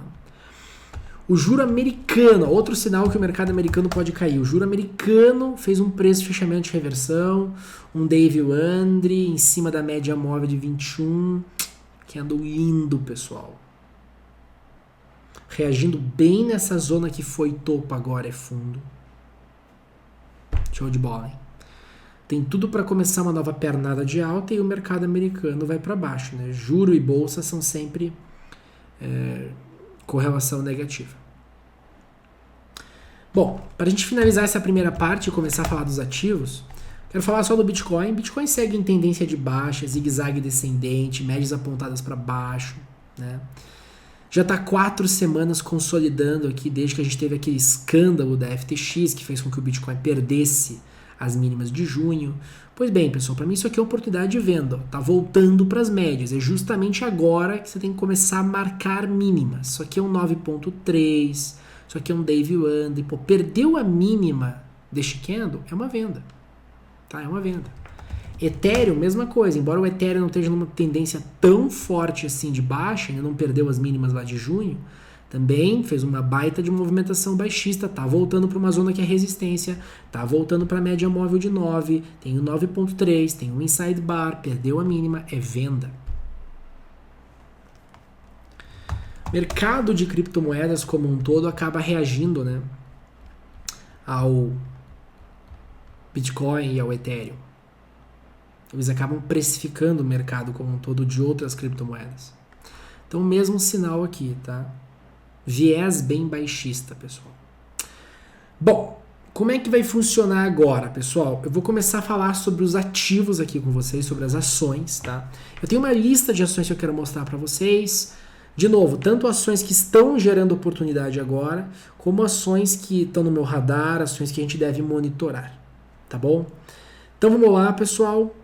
O juro americano, outro sinal que o mercado americano pode cair. O juro americano fez um preço de fechamento de reversão, um Dave Andre em cima da média móvel de 21, que andou lindo, pessoal. Reagindo bem nessa zona que foi topo, agora é fundo. Show de bola, hein? Tem tudo para começar uma nova pernada de alta e o mercado americano vai para baixo, né? Juro e bolsa são sempre correlação negativa. Bom, para a gente finalizar essa primeira parte e começar a falar dos ativos, quero falar só do Bitcoin. Bitcoin segue em tendência de baixa, zigue-zague descendente, médias apontadas para baixo, né? Já está 4 semanas consolidando aqui, desde que a gente teve aquele escândalo da FTX, que fez com que o Bitcoin perdesse as mínimas de junho. Pois bem, pessoal, para mim isso aqui é oportunidade de venda. Está voltando para as médias. É justamente agora que você tem que começar a marcar mínimas. Isso aqui é um 9.3, isso aqui é um Dave Andre. Pô, perdeu a mínima deste candle, é uma venda. Tá? É uma venda. Ethereum, mesma coisa, embora o Ethereum não esteja numa tendência tão forte assim de baixa, ainda não perdeu as mínimas lá de junho, também fez uma baita de movimentação baixista, tá voltando para uma zona que é resistência, tá voltando para a média móvel de 9, tem o 9.3, tem o inside bar, perdeu a mínima, é venda. Mercado de criptomoedas como um todo acaba reagindo, né, ao Bitcoin e ao Ethereum. Eles acabam precificando o mercado como um todo de outras criptomoedas. Então, o mesmo sinal aqui, tá? Viés bem baixista, pessoal. Bom, como é que vai funcionar agora, pessoal? Eu vou começar a falar sobre os ativos aqui com vocês, sobre as ações, tá? Eu tenho uma lista de ações que eu quero mostrar para vocês. De novo, tanto ações que estão gerando oportunidade agora, como ações que estão no meu radar, ações que a gente deve monitorar, tá bom? Então, vamos lá, pessoal.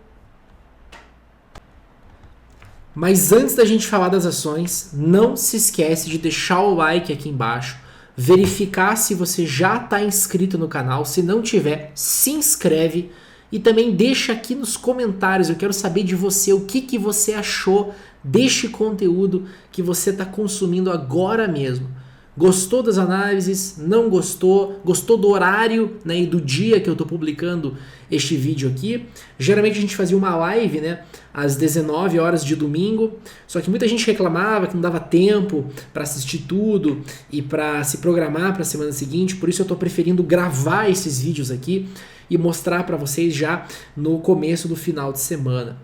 Mas antes da gente falar das ações, não se esquece de deixar o like aqui embaixo, verificar se você já está inscrito no canal, se não tiver, se inscreve e também deixa aqui nos comentários, eu quero saber de você o que você achou deste conteúdo que você está consumindo agora mesmo. Gostou das análises? Não gostou? Gostou do horário, né, e do dia que eu estou publicando este vídeo aqui? Geralmente a gente fazia uma live, né, às 19 horas de domingo, só que muita gente reclamava que não dava tempo para assistir tudo e para se programar para a semana seguinte, por isso eu estou preferindo gravar esses vídeos aqui e mostrar para vocês já no começo do final de semana.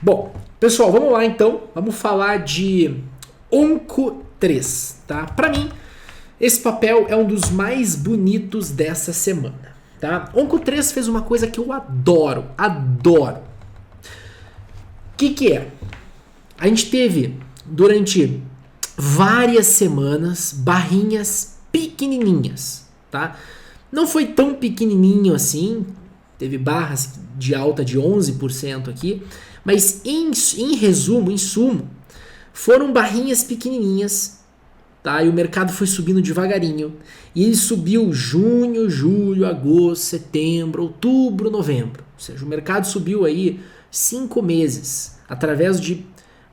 Bom, pessoal, vamos lá então, vamos falar de Onco 3, tá? Para mim, esse papel é um dos mais bonitos dessa semana, tá? Onco 3 fez uma coisa que eu adoro. O que é? A gente teve, durante várias semanas, barrinhas pequenininhas, tá? Não foi tão pequenininho assim, teve barras de alta de 11% aqui, mas em resumo, em sumo, foram barrinhas pequenininhas, tá? E o mercado foi subindo devagarinho. E ele subiu junho, julho, agosto, setembro, outubro, novembro. Ou seja, o mercado subiu aí 5 meses, através de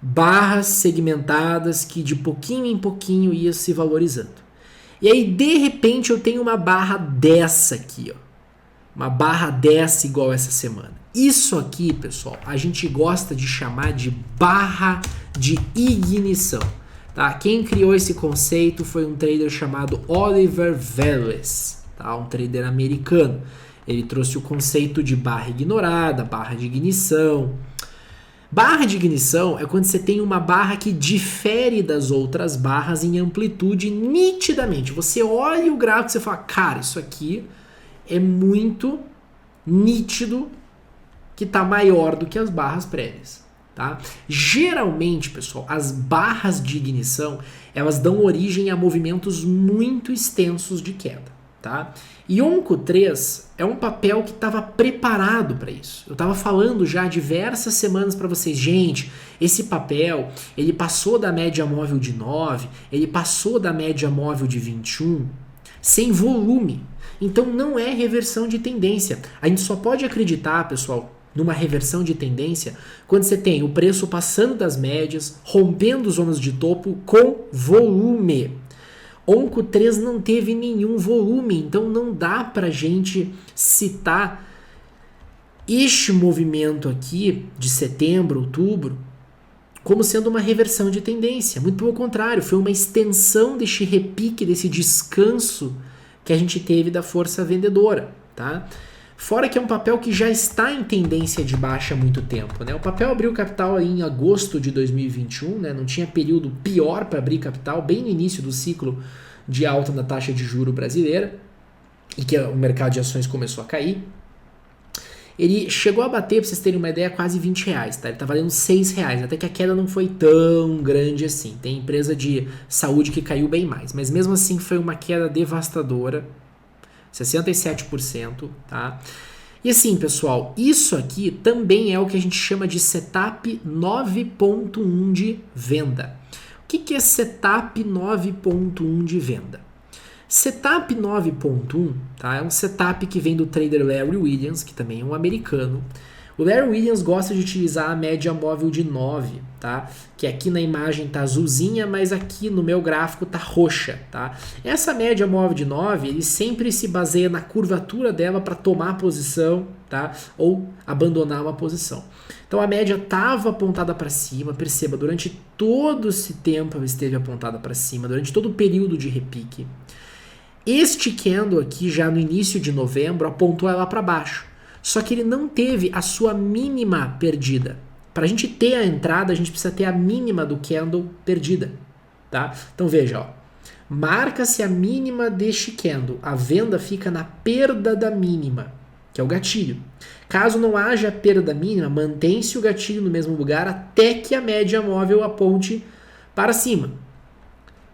barras segmentadas que de pouquinho em pouquinho ia se valorizando. E aí, de repente, eu tenho uma barra dessa aqui, ó. Uma barra dessa igual essa semana. Isso aqui, pessoal, a gente gosta de chamar de barra de ignição, tá? Quem criou esse conceito foi um trader chamado Oliver Velez, tá? Um trader americano. Ele trouxe o conceito de barra ignorada, barra de ignição. Barra de ignição é quando você tem uma barra que difere das outras barras em amplitude nitidamente. Você olha o gráfico e você fala, cara, isso aqui é muito nítido que está maior do que as barras prévias, tá? Geralmente, pessoal, as barras de ignição, elas dão origem a movimentos muito extensos de queda, tá? E Onco 3 é um papel que estava preparado para isso. Eu estava falando já há diversas semanas para vocês, gente, esse papel, ele passou da média móvel de 9, ele passou da média móvel de 21, sem volume. Então não é reversão de tendência. A gente só pode acreditar, pessoal, numa reversão de tendência quando você tem o preço passando das médias, rompendo zonas de topo com volume. Onco 3 não teve nenhum volume, então não dá pra gente citar este movimento aqui de setembro, outubro, como sendo uma reversão de tendência. Muito pelo contrário, foi uma extensão deste repique, desse descanso que a gente teve da força vendedora, tá? Fora que é um papel que já está em tendência de baixa há muito tempo, né? O papel abriu capital aí em agosto de 2021, né? Não tinha período pior para abrir capital, bem no início do ciclo de alta da taxa de juro brasileira, e que o mercado de ações começou a cair. Ele chegou a bater, para vocês terem uma ideia, quase R$20, tá? Ele tá valendo R$6, até que a queda não foi tão grande assim. Tem empresa de saúde que caiu bem mais, mas mesmo assim foi uma queda devastadora, 67%, tá? E assim, pessoal, isso aqui também é o que a gente chama de setup 9.1 de venda. O que é setup 9.1 de venda? Setup 9.1, tá? É um setup que vem do trader Larry Williams, que também é um americano. O Larry Williams gosta de utilizar a média móvel de 9, tá? Que aqui na imagem tá azulzinha, mas aqui no meu gráfico tá roxa, tá? Essa média móvel de 9, ele sempre se baseia na curvatura dela para tomar a posição, tá? Ou abandonar uma posição. Então a média estava apontada para cima, perceba, durante todo esse tempo ela esteve apontada para cima, durante todo o período de repique. Este candle aqui, já no início de novembro, apontou ela para baixo. Só que ele não teve a sua mínima perdida. Para a gente ter a entrada, a gente precisa ter a mínima do candle perdida, tá? Então veja, ó, marca-se a mínima deste candle. A venda fica na perda da mínima, que é o gatilho. Caso não haja perda mínima, mantém-se o gatilho no mesmo lugar até que a média móvel aponte para cima.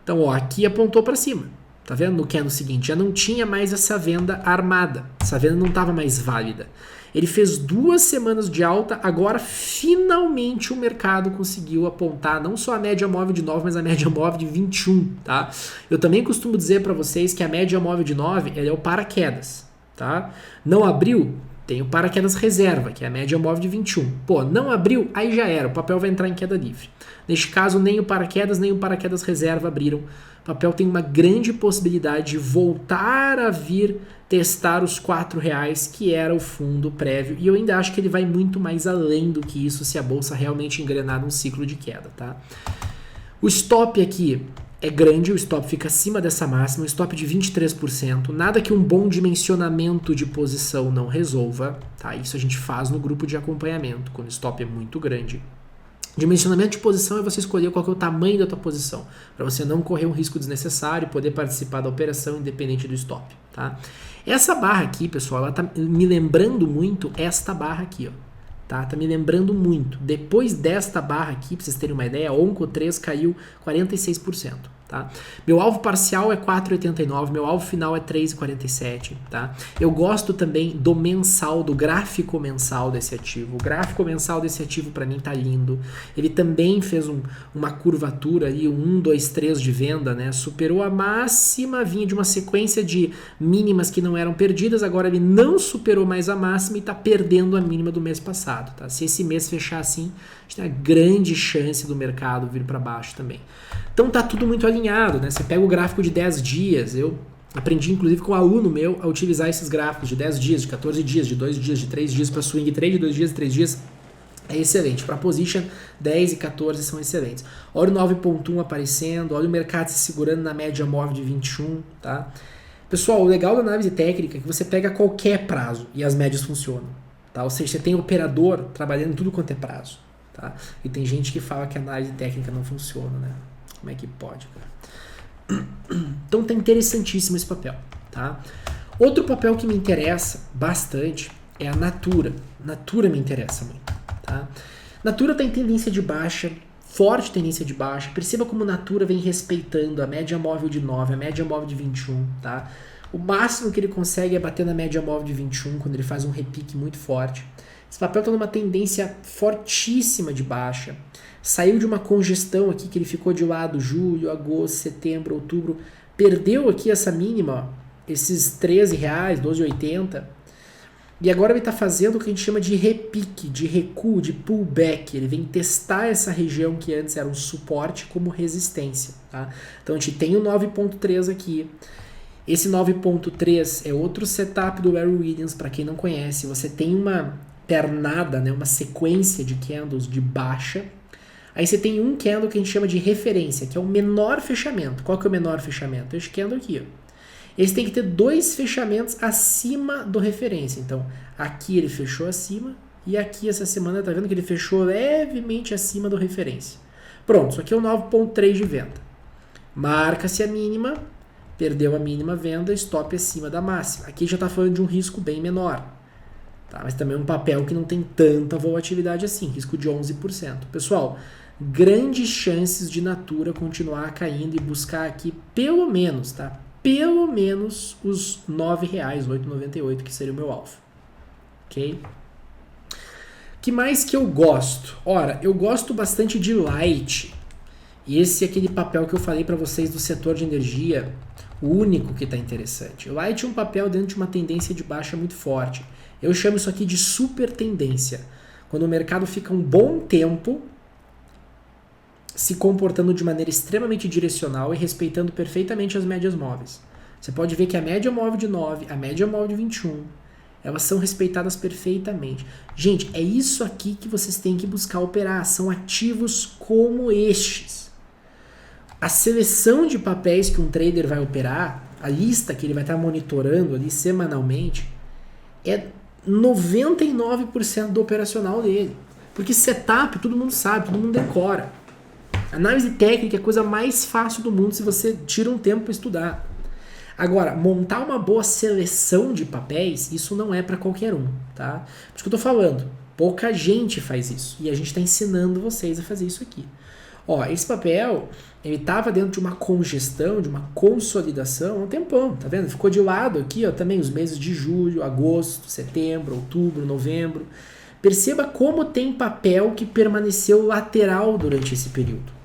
Então, ó, aqui apontou para cima. Tá vendo? No candle seguinte, já não tinha mais essa venda armada. Essa venda não estava mais válida. Ele fez 2 semanas de alta, agora finalmente o mercado conseguiu apontar não só a média móvel de 9, mas a média móvel de 21, tá? Eu também costumo dizer para vocês que a média móvel de 9 ela é o paraquedas, tá? Não abriu? Tem o paraquedas reserva, que é a média móvel de 21. Pô, não abriu, aí já era, o papel vai entrar em queda livre. Neste caso, nem o paraquedas reserva abriram. O papel tem uma grande possibilidade de voltar a vir testar os R$4, que era o fundo prévio. E eu ainda acho que ele vai muito mais além do que isso se a bolsa realmente engrenar num ciclo de queda, tá? O stop aqui é grande, o stop fica acima dessa máxima, um stop de 23%, nada que um bom dimensionamento de posição não resolva, tá? Isso a gente faz no grupo de acompanhamento, quando o stop é muito grande. Dimensionamento de posição é você escolher qual que é o tamanho da tua posição, para você não correr um risco desnecessário e poder participar da operação independente do stop, tá? Essa barra aqui, pessoal, ela tá me lembrando muito esta barra aqui, ó. Tá me lembrando muito. Depois desta barra aqui, para vocês terem uma ideia, a Onco 3 caiu 46%. Tá? Meu alvo parcial é 4,89, meu alvo final é 3,47. Tá? Eu gosto também do mensal, do gráfico mensal desse ativo. O gráfico mensal desse ativo para mim tá lindo. Ele também fez uma curvatura ali, 1, 2, 3 de venda, né? Superou a máxima, vinha de uma sequência de mínimas que não eram perdidas, agora ele não superou mais a máxima e está perdendo a mínima do mês passado. Tá? Se esse mês fechar assim, a gente tem uma grande chance do mercado vir para baixo também. Então tá tudo muito alinhado, né? Você pega o gráfico de 10 dias, eu aprendi inclusive com um aluno meu a utilizar esses gráficos de 10 dias, de 14 dias, de 2 dias, de 3 dias para swing trade, de 2 dias, de 3 dias. É excelente. Para position, 10 e 14 são excelentes. Olha o 9.1 aparecendo, olha o mercado se segurando na média móvel de 21, tá? Pessoal, o legal da análise técnica é que você pega qualquer prazo e as médias funcionam, tá? Ou seja, você tem operador trabalhando em tudo quanto é prazo, tá? E tem gente que fala que a análise técnica não funciona, né? Como é que pode, cara? Então tá interessantíssimo esse papel, tá? Outro papel que me interessa bastante é a Natura. Natura me interessa muito, tá? Natura tá em tendência de baixa, forte tendência de baixa. Perceba como Natura vem respeitando a média móvel de 9, a média móvel de 21, tá? O máximo que ele consegue é bater na média móvel de 21 quando ele faz um repique muito forte. Esse papel está numa tendência fortíssima de baixa. Saiu de uma congestão aqui que ele ficou de lado julho, agosto, setembro, outubro. Perdeu aqui essa mínima, ó, esses R$13, 12,80. E agora ele está fazendo o que a gente chama de repique, de recuo, de pullback. Ele vem testar essa região que antes era um suporte como resistência. Tá? Então a gente tem o 9.3 aqui. Esse 9.3 é outro setup do Larry Williams, para quem não conhece. Você tem uma pernada, né, uma sequência de candles de baixa. Aí você tem um candle que a gente chama de referência, que é o menor fechamento. Qual que é o menor fechamento? Esse candle aqui, ó. Esse tem que ter 2 fechamentos acima do referência. Então, aqui ele fechou acima e aqui essa semana tá vendo que ele fechou levemente acima do referência. Pronto, isso aqui é o 9.3 de venda. Marca-se a mínima, perdeu a mínima venda, stop acima da máxima. Aqui já está falando de um risco bem menor. Tá? Mas também é um papel que não tem tanta volatilidade assim, risco de 11%. Pessoal, grandes chances de Natura continuar caindo e buscar aqui pelo menos, tá? Pelo menos os R$9, 8,98, que seria o meu alvo. Ok? Que mais que eu gosto? Ora, eu gosto bastante de Light. E esse é aquele papel que eu falei para vocês do setor de energia, o único que está interessante. O Light é um papel dentro de uma tendência de baixa muito forte. Eu chamo isso aqui de super tendência. Quando o mercado fica um bom tempo se comportando de maneira extremamente direcional e respeitando perfeitamente as médias móveis. Você pode ver que a média móvel de 9, a média móvel de 21, elas são respeitadas perfeitamente. Gente, é isso aqui que vocês têm que buscar operar. São ativos como estes. A seleção de papéis que um trader vai operar, a lista que ele vai estar monitorando ali semanalmente, é 99% do operacional dele. Porque setup todo mundo sabe, todo mundo decora. Análise técnica é a coisa mais fácil do mundo se você tira um tempo para estudar. Agora, montar uma boa seleção de papéis, isso não é para qualquer um, tá? Por isso que eu tô falando, pouca gente faz isso. E a gente está ensinando vocês a fazer isso aqui. Ó, esse papel, ele estava dentro de uma congestão, de uma consolidação há um tempão, tá vendo? Ficou de lado aqui, ó, também os meses de julho, agosto, setembro, outubro, novembro. Perceba como tem papel que permaneceu lateral durante esse período.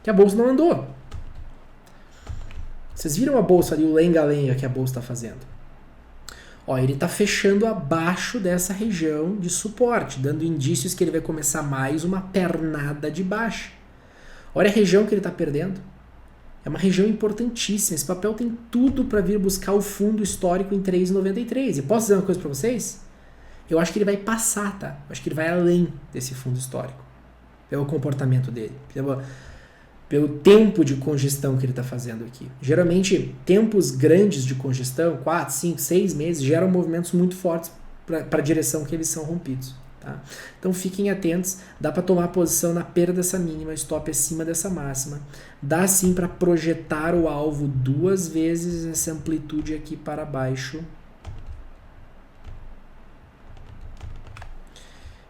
Que a bolsa não andou. Vocês viram a bolsa ali, o lenga-lenga que a bolsa está fazendo. Ó, ele está fechando abaixo dessa região de suporte, dando indícios que ele vai começar mais uma pernada de baixa. Olha a região que ele está perdendo. É uma região importantíssima. Esse papel tem tudo para vir buscar o fundo histórico em 3,93. E posso dizer uma coisa para vocês? Eu acho que ele vai passar, tá? Eu acho que ele vai além desse fundo histórico. Pelo comportamento dele. Pelo tempo de congestão que ele está fazendo aqui. Geralmente, tempos grandes de congestão, 4, 5, 6 meses, geram movimentos muito fortes para a direção que eles são rompidos. Tá? Então fiquem atentos, dá para tomar posição na perda dessa mínima, stop acima dessa máxima. Dá sim para projetar o alvo 2 vezes essa amplitude aqui para baixo.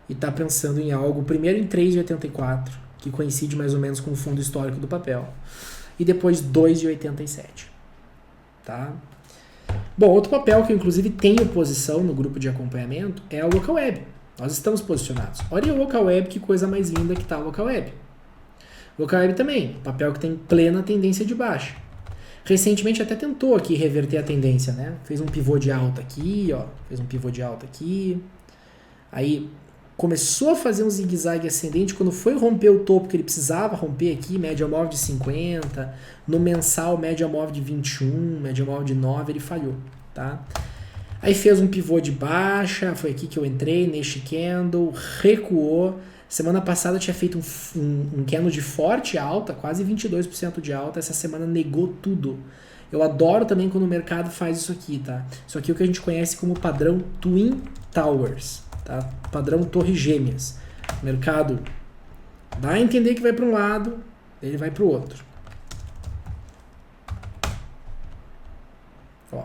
E está pensando em algo, primeiro em 3,84, que coincide mais ou menos com o fundo histórico do papel. E depois 2,87. Tá? Bom, outro papel que eu inclusive tenho posição no grupo de acompanhamento é a Local Web. Nós estamos posicionados. Olha o Local Web, que coisa mais linda que está a Local Web. Local Web também, papel que tem plena tendência de baixa. Recentemente até tentou aqui reverter a tendência, né? Fez um pivô de alta aqui, ó. Fez um pivô de alta aqui. Aí começou a fazer um zigue-zague ascendente quando foi romper o topo que ele precisava romper aqui, média móvel de 50, no mensal média móvel de 21, média móvel de 9, ele falhou, tá? Aí fez um pivô de baixa, foi aqui que eu entrei, neste candle, recuou. Semana passada tinha feito um candle de forte alta, quase 22% de alta, essa semana negou tudo. Eu adoro também quando o mercado faz isso aqui, tá? Isso aqui é o que a gente conhece como padrão Twin Towers. Tá? Padrão torre gêmeas. O mercado dá a entender que vai para um lado, ele vai para o outro. Ó.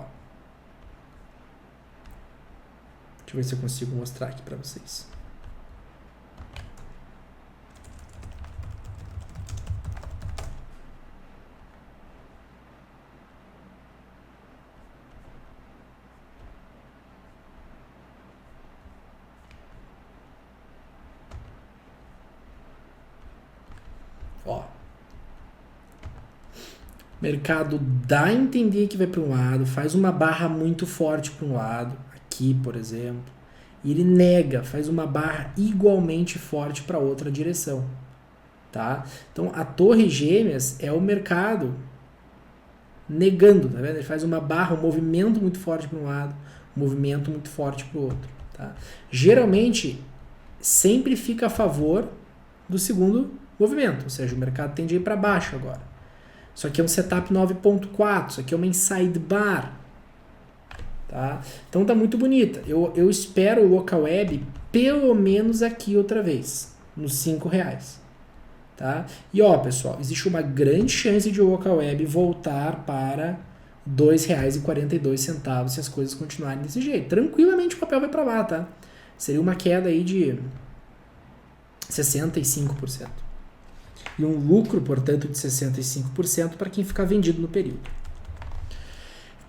Deixa eu ver se eu consigo mostrar aqui para vocês. Ó. Mercado dá a entender que vai para um lado, faz uma barra muito forte para um lado, aqui por exemplo, e ele nega, faz uma barra igualmente forte para outra direção, tá? Então a torre gêmeas é o mercado negando, tá vendo? Ele faz uma barra, um movimento muito forte para um lado, um movimento muito forte para o outro, tá? Geralmente sempre fica a favor do segundo movimento, ou seja, o mercado tende a ir para baixo agora. Isso aqui é um setup 9.4, isso aqui é uma inside bar. Tá? Então tá muito bonita. Eu espero o Local Web pelo menos aqui outra vez, nos R$5. Tá? E ó, pessoal, existe uma grande chance de o Local Web voltar para R$2,42 se as coisas continuarem desse jeito. Tranquilamente o papel vai para lá, tá? Seria uma queda aí de 65%. E um lucro, portanto, de 65% para quem ficar vendido no período.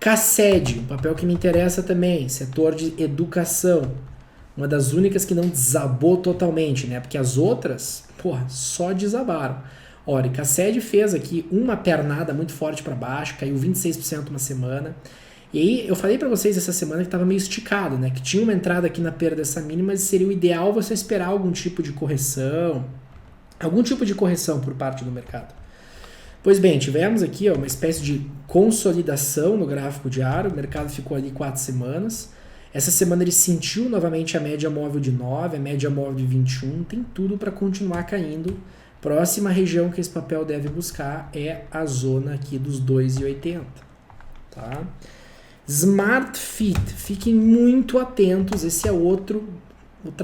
CACED, um papel que me interessa também, setor de educação. Uma das únicas que não desabou totalmente, né? Porque as outras, porra, só desabaram. Olha, CACED fez aqui uma pernada muito forte para baixo, caiu 26% uma semana. E aí eu falei para vocês essa semana que estava meio esticado, né? Que tinha uma entrada aqui na perda dessa mínima, mas seria o ideal você esperar algum tipo de correção, por parte do mercado. Pois bem, tivemos aqui ó, uma espécie de consolidação no gráfico diário, o mercado ficou ali 4 semanas. Essa semana ele sentiu novamente a média móvel de 9, a média móvel de 21, tem tudo para continuar caindo. Próxima região que esse papel deve buscar é a zona aqui dos 2,80. Tá? Smart Fit, fiquem muito atentos, esse é outra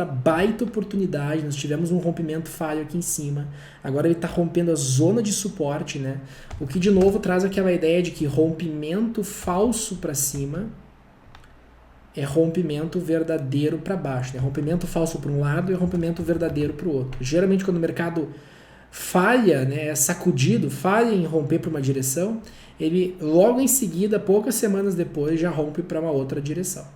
baita oportunidade. Nós tivemos um rompimento falho aqui em cima, agora ele está rompendo a zona de suporte, né? O que de novo traz aquela ideia de que rompimento falso para cima é rompimento verdadeiro para baixo, né? Rompimento falso para um lado e rompimento verdadeiro para o outro. Geralmente quando o mercado falha, né, é sacudido, falha em romper para uma direção, ele logo em seguida, poucas semanas depois, já rompe para uma outra direção.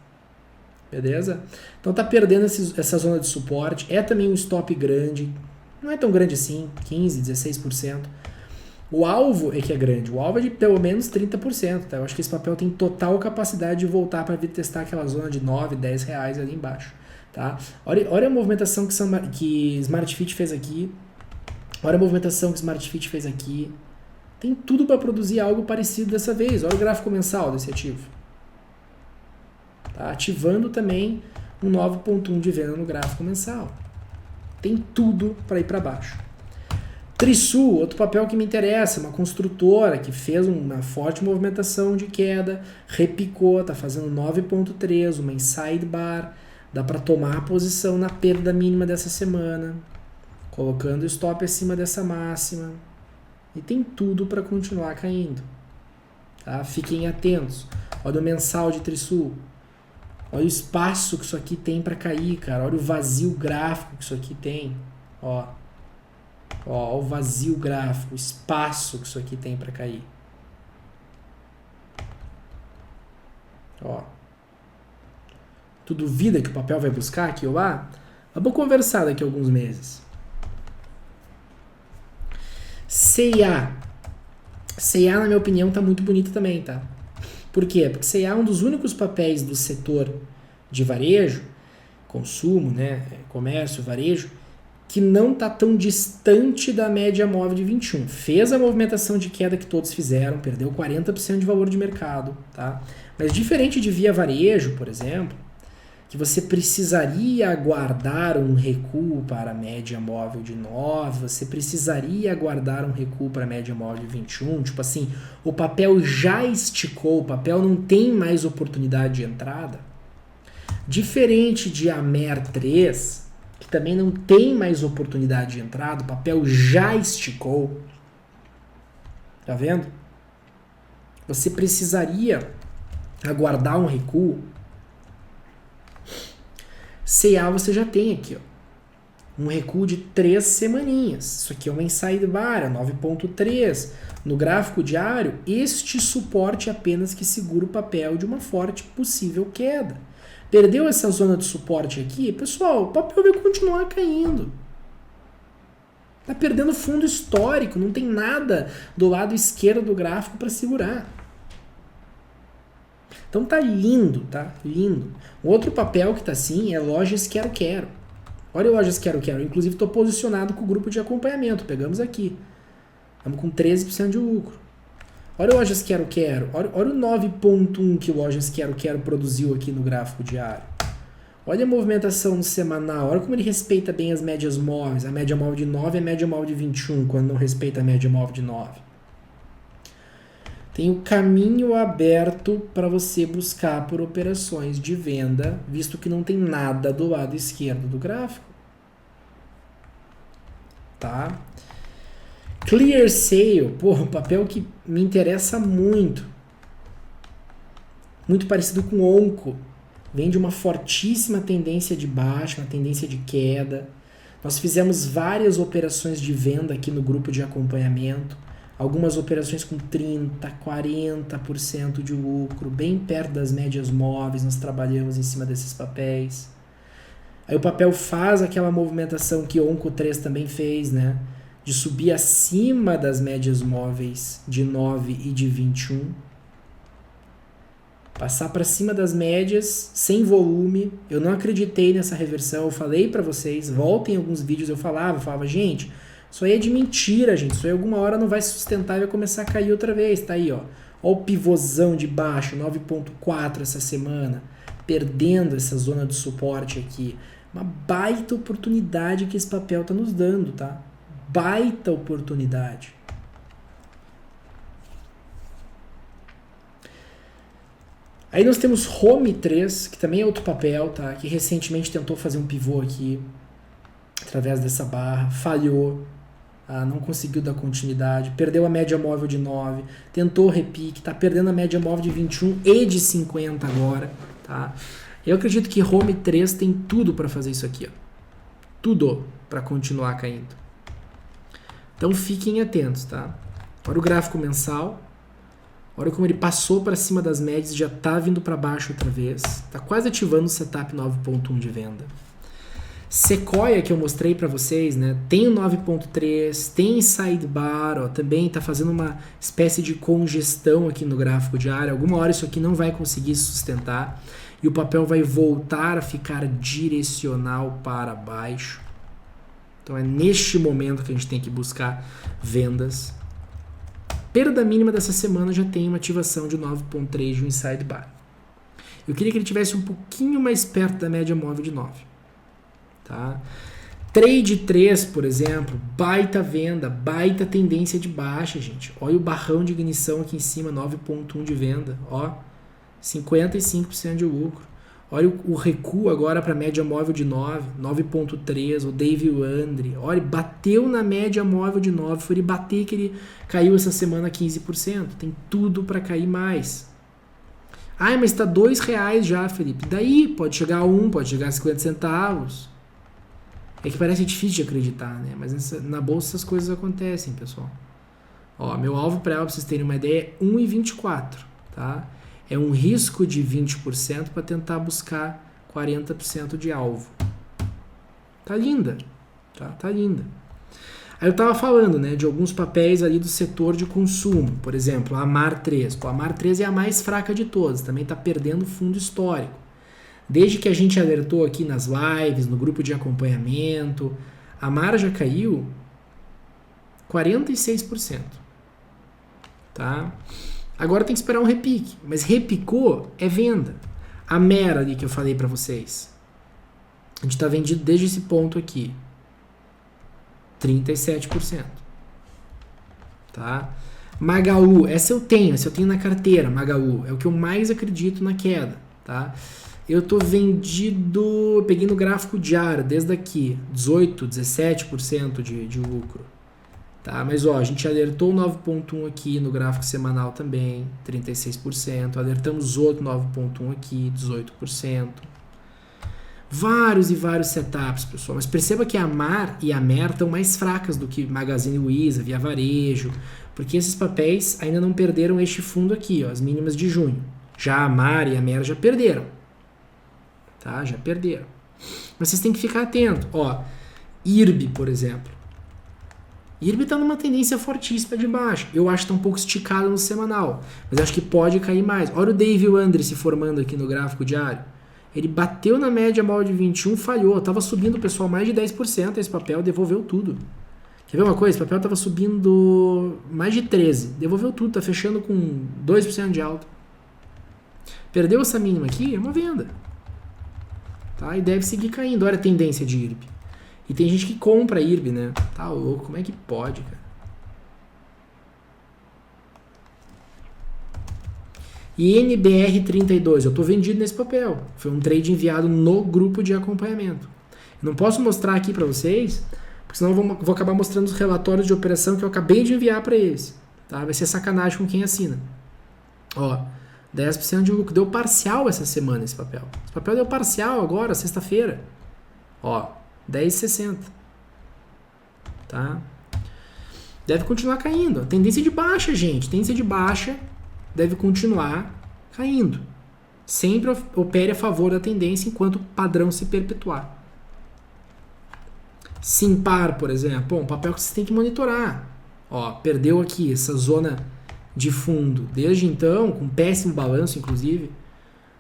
Beleza? Então tá perdendo essa zona de suporte, é também um stop grande, não é tão grande assim, 15%, 16%. O alvo é que é grande, o alvo é de pelo menos 30%, tá? Eu acho que esse papel tem total capacidade de voltar para vir testar aquela zona de 9, 10 reais ali embaixo, tá? Olha a movimentação que Smart Fit fez aqui, olha a movimentação que Smart Fit fez aqui, tem tudo para produzir algo parecido dessa vez. Olha o gráfico mensal desse ativo, tá? Ativando também um 9.1 de venda no gráfico mensal, tem tudo para ir para baixo. Trisul, outro papel que me interessa, uma construtora que fez uma forte movimentação de queda, repicou, está fazendo 9.3, uma inside bar, dá para tomar a posição na perda mínima dessa semana, colocando o stop acima dessa máxima, e tem tudo para continuar caindo. Tá? Fiquem atentos. Olha o mensal de Trisul, olha o espaço que isso aqui tem para cair, cara, olha o vazio gráfico que isso aqui tem, ó o vazio gráfico, o espaço que isso aqui tem para cair. Ó. Tu duvida que o papel vai buscar aqui ou lá? Vamos conversar daqui a alguns meses. C&A. C&A, na minha opinião, tá muito bonita também, tá? Por quê? Porque C&A é um dos únicos papéis do setor de varejo, consumo, né, comércio, varejo, que não está tão distante da média móvel de 21. Fez a movimentação de queda que todos fizeram, perdeu 40% de valor de mercado, tá? Mas diferente de Via Varejo, por exemplo, que você precisaria aguardar um recuo para a média móvel de 9, você precisaria aguardar um recuo para a média móvel de 21, tipo assim, o papel já esticou, o papel não tem mais oportunidade de entrada. Diferente de Amer 3, que também não tem mais oportunidade de entrada, o papel já esticou. Tá vendo? Você precisaria aguardar um recuo. C&A você já tem aqui, ó, um recuo de 3 semaninhas. Isso aqui é uma inside bar, 9.3. No gráfico diário, este suporte apenas que segura o papel de uma forte possível queda. Perdeu essa zona de suporte aqui, pessoal, o papel vai continuar caindo. Tá perdendo fundo histórico, não tem nada do lado esquerdo do gráfico para segurar. Então tá lindo, tá? Lindo. Um outro papel que tá assim é Lojas Quero Quero. Olha o Lojas Quero Quero. Inclusive estou posicionado com o grupo de acompanhamento. Pegamos aqui. Estamos com 13% de lucro. Olha o Lojas Quero Quero. Olha o 9.1 que o Lojas Quero Quero produziu aqui no gráfico diário. Olha a movimentação no semanal. Olha como ele respeita bem as médias móveis. A média móvel de 9 e a média móvel de 21, quando não respeita a média móvel de 9. Tem o caminho aberto para você buscar por operações de venda, visto que não tem nada do lado esquerdo do gráfico. Tá? Clear Sale, um papel que me interessa muito. Muito parecido com Onco. Vem de uma fortíssima tendência de baixa, uma tendência de queda. Nós fizemos várias operações de venda aqui no grupo de acompanhamento. Algumas operações com 30%, 40% de lucro, bem perto das médias móveis, nós trabalhamos em cima desses papéis. Aí o papel faz aquela movimentação que o Onco 3 também fez, né? De subir acima das médias móveis de 9 e de 21. Passar para cima das médias, sem volume. Eu não acreditei nessa reversão, eu falei para vocês, voltem alguns vídeos, eu falava, gente... Isso aí é de mentira, gente. Isso aí alguma hora não vai se sustentar e vai começar a cair outra vez. Tá aí, ó. Ó o pivôzão de baixo, 9.4 essa semana. Perdendo essa zona de suporte aqui. Uma baita oportunidade que esse papel tá nos dando, tá? Baita oportunidade. Aí nós temos Home 3, que também é outro papel, tá? Que recentemente tentou fazer um pivô aqui. Através dessa barra. Falhou. Não conseguiu dar continuidade, perdeu a média móvel de 9, tentou repique, está perdendo a média móvel de 21 e de 50 agora. Tá? Eu acredito que Home 3 tem tudo para fazer isso aqui. Ó. Tudo para continuar caindo. Então fiquem atentos. Tá? Olha o gráfico mensal. Olha como ele passou para cima das médias e já está vindo para baixo outra vez. Está quase ativando o setup 9.1 de venda. Sequoia, que eu mostrei para vocês, né? Tem o 9.3, tem sidebar, ó, também está fazendo uma espécie de congestão aqui no gráfico diário. Alguma hora isso aqui não vai conseguir sustentar e o papel vai voltar a ficar direcional para baixo. Então é neste momento que a gente tem que buscar vendas. Perda mínima dessa semana já tem uma ativação de 9.3 de um sidebar. Eu queria que ele tivesse um pouquinho mais perto da média móvel de 9. Tá? Trade 3, por exemplo, baita venda, baita tendência de baixa, gente. Olha o barrão de ignição aqui em cima, 9.1 de venda, ó, 55% de lucro. Olha o recuo agora para a média móvel de 9.3, o Dave Andre. Olha, bateu na média móvel de 9, foi ele bater que ele caiu essa semana 15%. Tem tudo para cair mais. Ai, mas está R$2 já, Felipe. Daí pode chegar a 1, pode chegar a 50 centavos. É que parece difícil de acreditar, né? Mas na bolsa essas coisas acontecem, pessoal. Ó, meu alvo para vocês terem uma ideia é 1,24, tá? É um risco de 20% para tentar buscar 40% de alvo. Tá linda, tá? Tá linda. Aí eu tava falando, né, de alguns papéis ali do setor de consumo. Por exemplo, a Amar 3. Pô, a Amar 3 é a mais fraca de todas, também tá perdendo fundo histórico. Desde que a gente alertou aqui nas lives, no grupo de acompanhamento, a Amar já caiu 46%. Tá? Agora tem que esperar um repique, mas repicou é venda. A Mera ali que eu falei para vocês, a gente está vendido desde esse ponto aqui, 37%. Tá? Magalu, essa eu tenho na carteira, Magalu, é o que eu mais acredito na queda. Tá? Eu tô vendido, peguei no gráfico diário, desde aqui, 18, 17% de lucro. Tá? Mas ó, a gente alertou o 9.1 aqui no gráfico semanal também, 36%. Alertamos outro 9.1 aqui, 18%. Vários e vários setups, pessoal. Mas perceba que a Amar e a Mer estão mais fracas do que Magazine Luiza, Via Varejo, porque esses papéis ainda não perderam este fundo aqui, ó, as mínimas de junho. Já a Amar e a Mer já perderam. Tá? Já perderam. Mas vocês têm que ficar atento. Ó, IRB, por exemplo. IRB está numa tendência fortíssima de baixo. Eu acho que está um pouco esticado no semanal. Mas acho que pode cair mais. Olha o Dave Andre se formando aqui no gráfico diário. Ele bateu na média móvel de 21, falhou. Estava subindo, pessoal, mais de 10%. Esse papel devolveu tudo. Quer ver uma coisa? Esse papel estava subindo mais de 13%. Devolveu tudo. Está fechando com 2% de alta. Perdeu essa mínima aqui? É uma venda. Tá? E deve seguir caindo. Olha a tendência de IRB. E tem gente que compra IRB, né? Tá louco, como é que pode, cara? E NBR32, eu tô vendido nesse papel. Foi um trade enviado no grupo de acompanhamento. Eu não posso mostrar aqui para vocês, porque senão eu vou acabar mostrando os relatórios de operação que eu acabei de enviar para eles. Tá? Vai ser sacanagem com quem assina. Ó, 10% de lucro. Deu parcial essa semana esse papel. Esse papel deu parcial agora, sexta-feira. Ó, 10,60. Tá? Deve continuar caindo. Tendência de baixa, gente. Tendência de baixa deve continuar caindo. Sempre opere a favor da tendência enquanto o padrão se perpetuar. Simpar, por exemplo. Bom, um papel que você tem que monitorar. Ó, perdeu aqui essa zona de fundo. Desde então, com péssimo balanço, inclusive,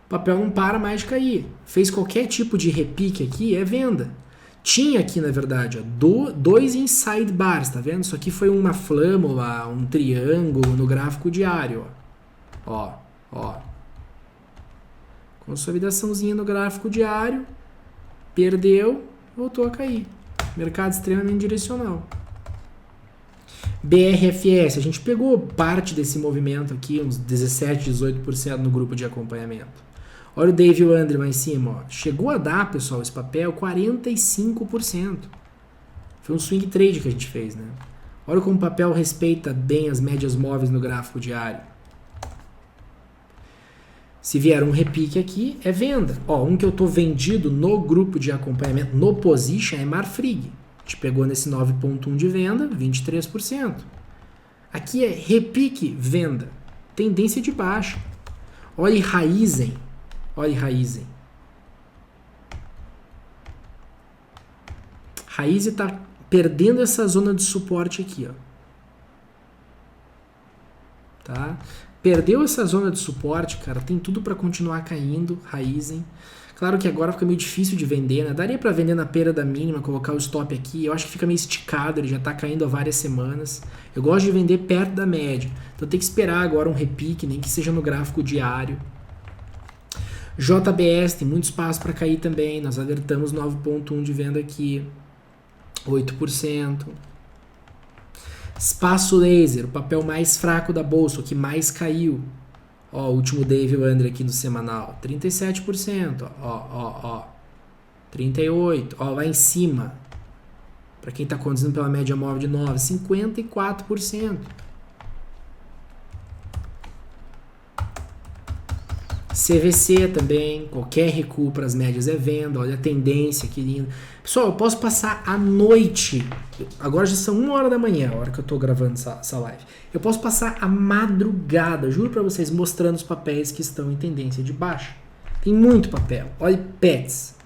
o papel não para mais de cair. Fez qualquer tipo de repique aqui, é venda. Tinha aqui, na verdade, ó, dois inside bars, tá vendo? Isso aqui foi uma flâmula, um triângulo no gráfico diário. Ó, ó. Consolidaçãozinha no gráfico diário. Perdeu, voltou a cair. Mercado extremamente direcional. BRFS, a gente pegou parte desse movimento aqui, uns 17, 18% no grupo de acompanhamento. Olha o Dave Andre lá em cima, ó. Chegou a dar, pessoal, esse papel 45%. Foi um swing trade que a gente fez, né? Olha como o papel respeita bem as médias móveis no gráfico diário. Se vier um repique aqui, é venda. Ó, um que eu tô vendido no grupo de acompanhamento, no position, é Marfrig. A gente pegou nesse 9.1 de venda, 23%. Aqui é repique, venda. Tendência de baixa. Olha Raizen. Olha Raizen. Raiz está perdendo essa zona de suporte aqui, ó. Tá? Perdeu essa zona de suporte, cara, tem tudo para continuar caindo, Raizen. Claro que agora fica meio difícil de vender, né? Daria para vender na perda mínima, colocar o stop aqui. Eu acho que fica meio esticado, ele já tá caindo há várias semanas. Eu gosto de vender perto da média. Então tem que esperar agora um repique, nem que seja no gráfico diário. JBS tem muito espaço para cair também. Nós alertamos 9,1 de venda aqui. 8%. Espaço Laser, o papel mais fraco da bolsa, o que mais caiu. Ó, o último day viu André aqui no semanal, 37%, ó, 38%, ó, lá em cima, para quem está conduzindo pela média móvel de 9, 54%. CVC também, qualquer recuo para as médias é venda, olha a tendência, que lindo. Pessoal, eu posso passar a noite, agora já são 1 hora da manhã, a hora que eu estou gravando essa live. Eu posso passar a madrugada, juro para vocês, mostrando os papéis que estão em tendência de baixa. Tem muito papel. Olha Pets.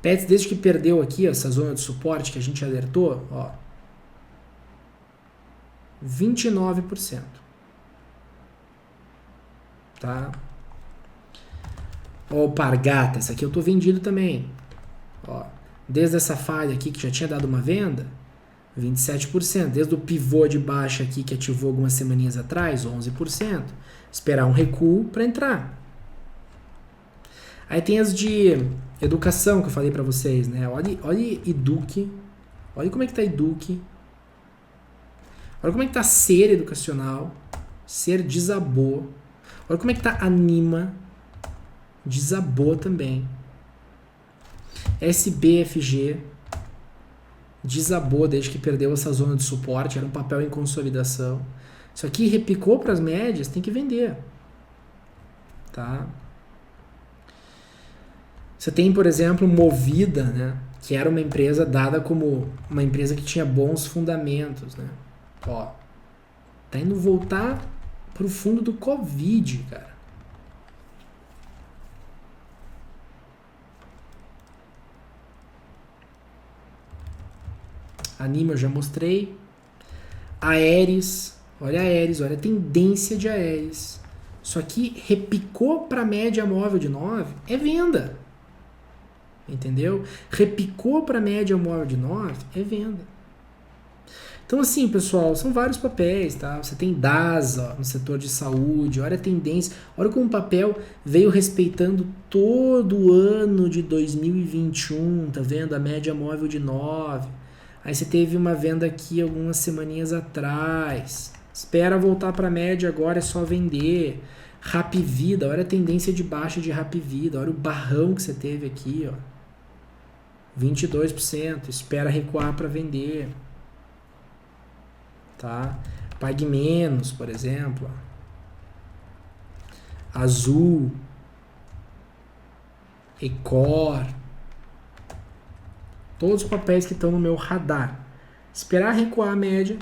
Pets, desde que perdeu aqui, ó, essa zona de suporte que a gente alertou, ó, 29%. Tá? Ó, o Pargata, essa aqui eu tô vendido também. Ó, desde essa falha aqui que já tinha dado uma venda, 27%. Desde o pivô de baixa aqui que ativou algumas semaninhas atrás, 11%. Esperar um recuo para entrar. Aí tem as de educação que eu falei para vocês, né? Olha Eduque. Olha como é que tá Eduque. Olha como é que tá Ser educacional. Ser desabou. Olha como é que tá Anima. Desabou também. SBFG desabou desde que perdeu essa zona de suporte, era um papel em consolidação. Isso aqui repicou para as médias, tem que vender. Tá? Você tem, por exemplo, Movida, né, que era uma empresa dada como uma empresa que tinha bons fundamentos, né? Ó, tá indo voltar pro fundo do Covid, cara. Anima eu já mostrei. Aeres, olha a tendência de Aeres. Só que repicou para média móvel de 9, é venda. Entendeu? Repicou para média móvel de 9, é venda. Então assim, pessoal, são vários papéis, tá? Você tem DASA no setor de saúde, olha a tendência, olha como o papel veio respeitando todo o ano de 2021, tá vendo? A média móvel de 9. Aí você teve uma venda aqui algumas semaninhas atrás. Espera voltar para a média, agora é só vender. Rapvida, olha a tendência de baixa de Rapvida, olha o barrão que você teve aqui, ó. 22%, espera recuar para vender. Tá? Pague Menos, por exemplo. Azul. Ecor. Todos os papéis que estão no meu radar. Esperar recuar a média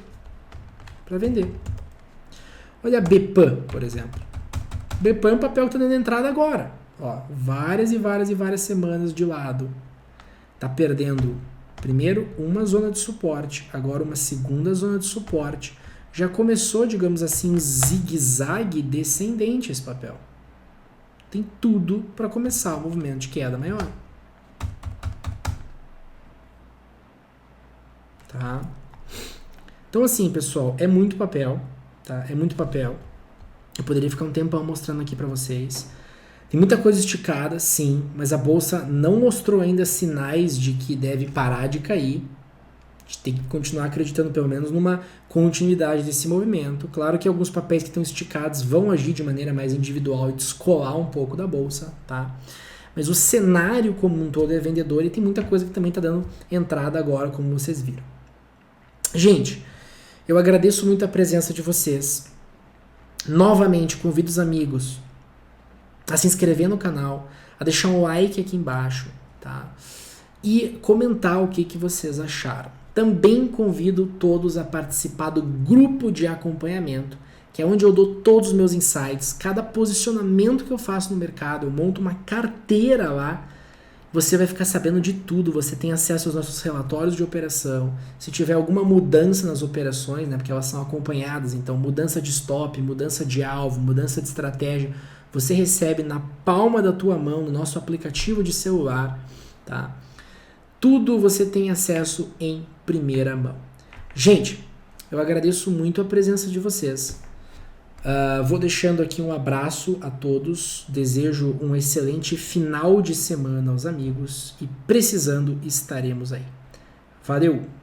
para vender. Olha a Bepam, por exemplo. Bepam é um papel que está dando entrada agora. Ó, várias semanas de lado. Está perdendo primeiro uma zona de suporte, agora uma segunda zona de suporte. Já começou, digamos assim, um zigue-zague descendente esse papel. Tem tudo para começar o movimento de queda maior. Tá? Então assim, pessoal, é muito papel, tá? É muito papel. Eu poderia ficar um tempão mostrando aqui para vocês. Tem muita coisa esticada, sim, mas a bolsa não mostrou ainda sinais de que deve parar de cair. A gente tem que continuar acreditando pelo menos numa continuidade desse movimento. Claro que alguns papéis que estão esticados vão agir de maneira mais individual e descolar um pouco da bolsa, tá? Mas o cenário como um todo é vendedor e tem muita coisa que também está dando entrada agora, como vocês viram. Gente, eu agradeço muito a presença de vocês. Novamente, convido os amigos a se inscrever no canal, a deixar um like aqui embaixo, tá? E comentar o que vocês acharam. Também convido todos a participar do grupo de acompanhamento, que é onde eu dou todos os meus insights, cada posicionamento que eu faço no mercado, eu monto uma carteira lá você vai ficar sabendo de tudo, você tem acesso aos nossos relatórios de operação. Se tiver alguma mudança nas operações, né, porque elas são acompanhadas, então mudança de stop, mudança de alvo, mudança de estratégia, você recebe na palma da tua mão, no nosso aplicativo de celular, tá? Tudo você tem acesso em primeira mão. Gente, eu agradeço muito a presença de vocês. Vou deixando aqui um abraço a todos, desejo um excelente final de semana aos amigos e precisando estaremos aí. Valeu!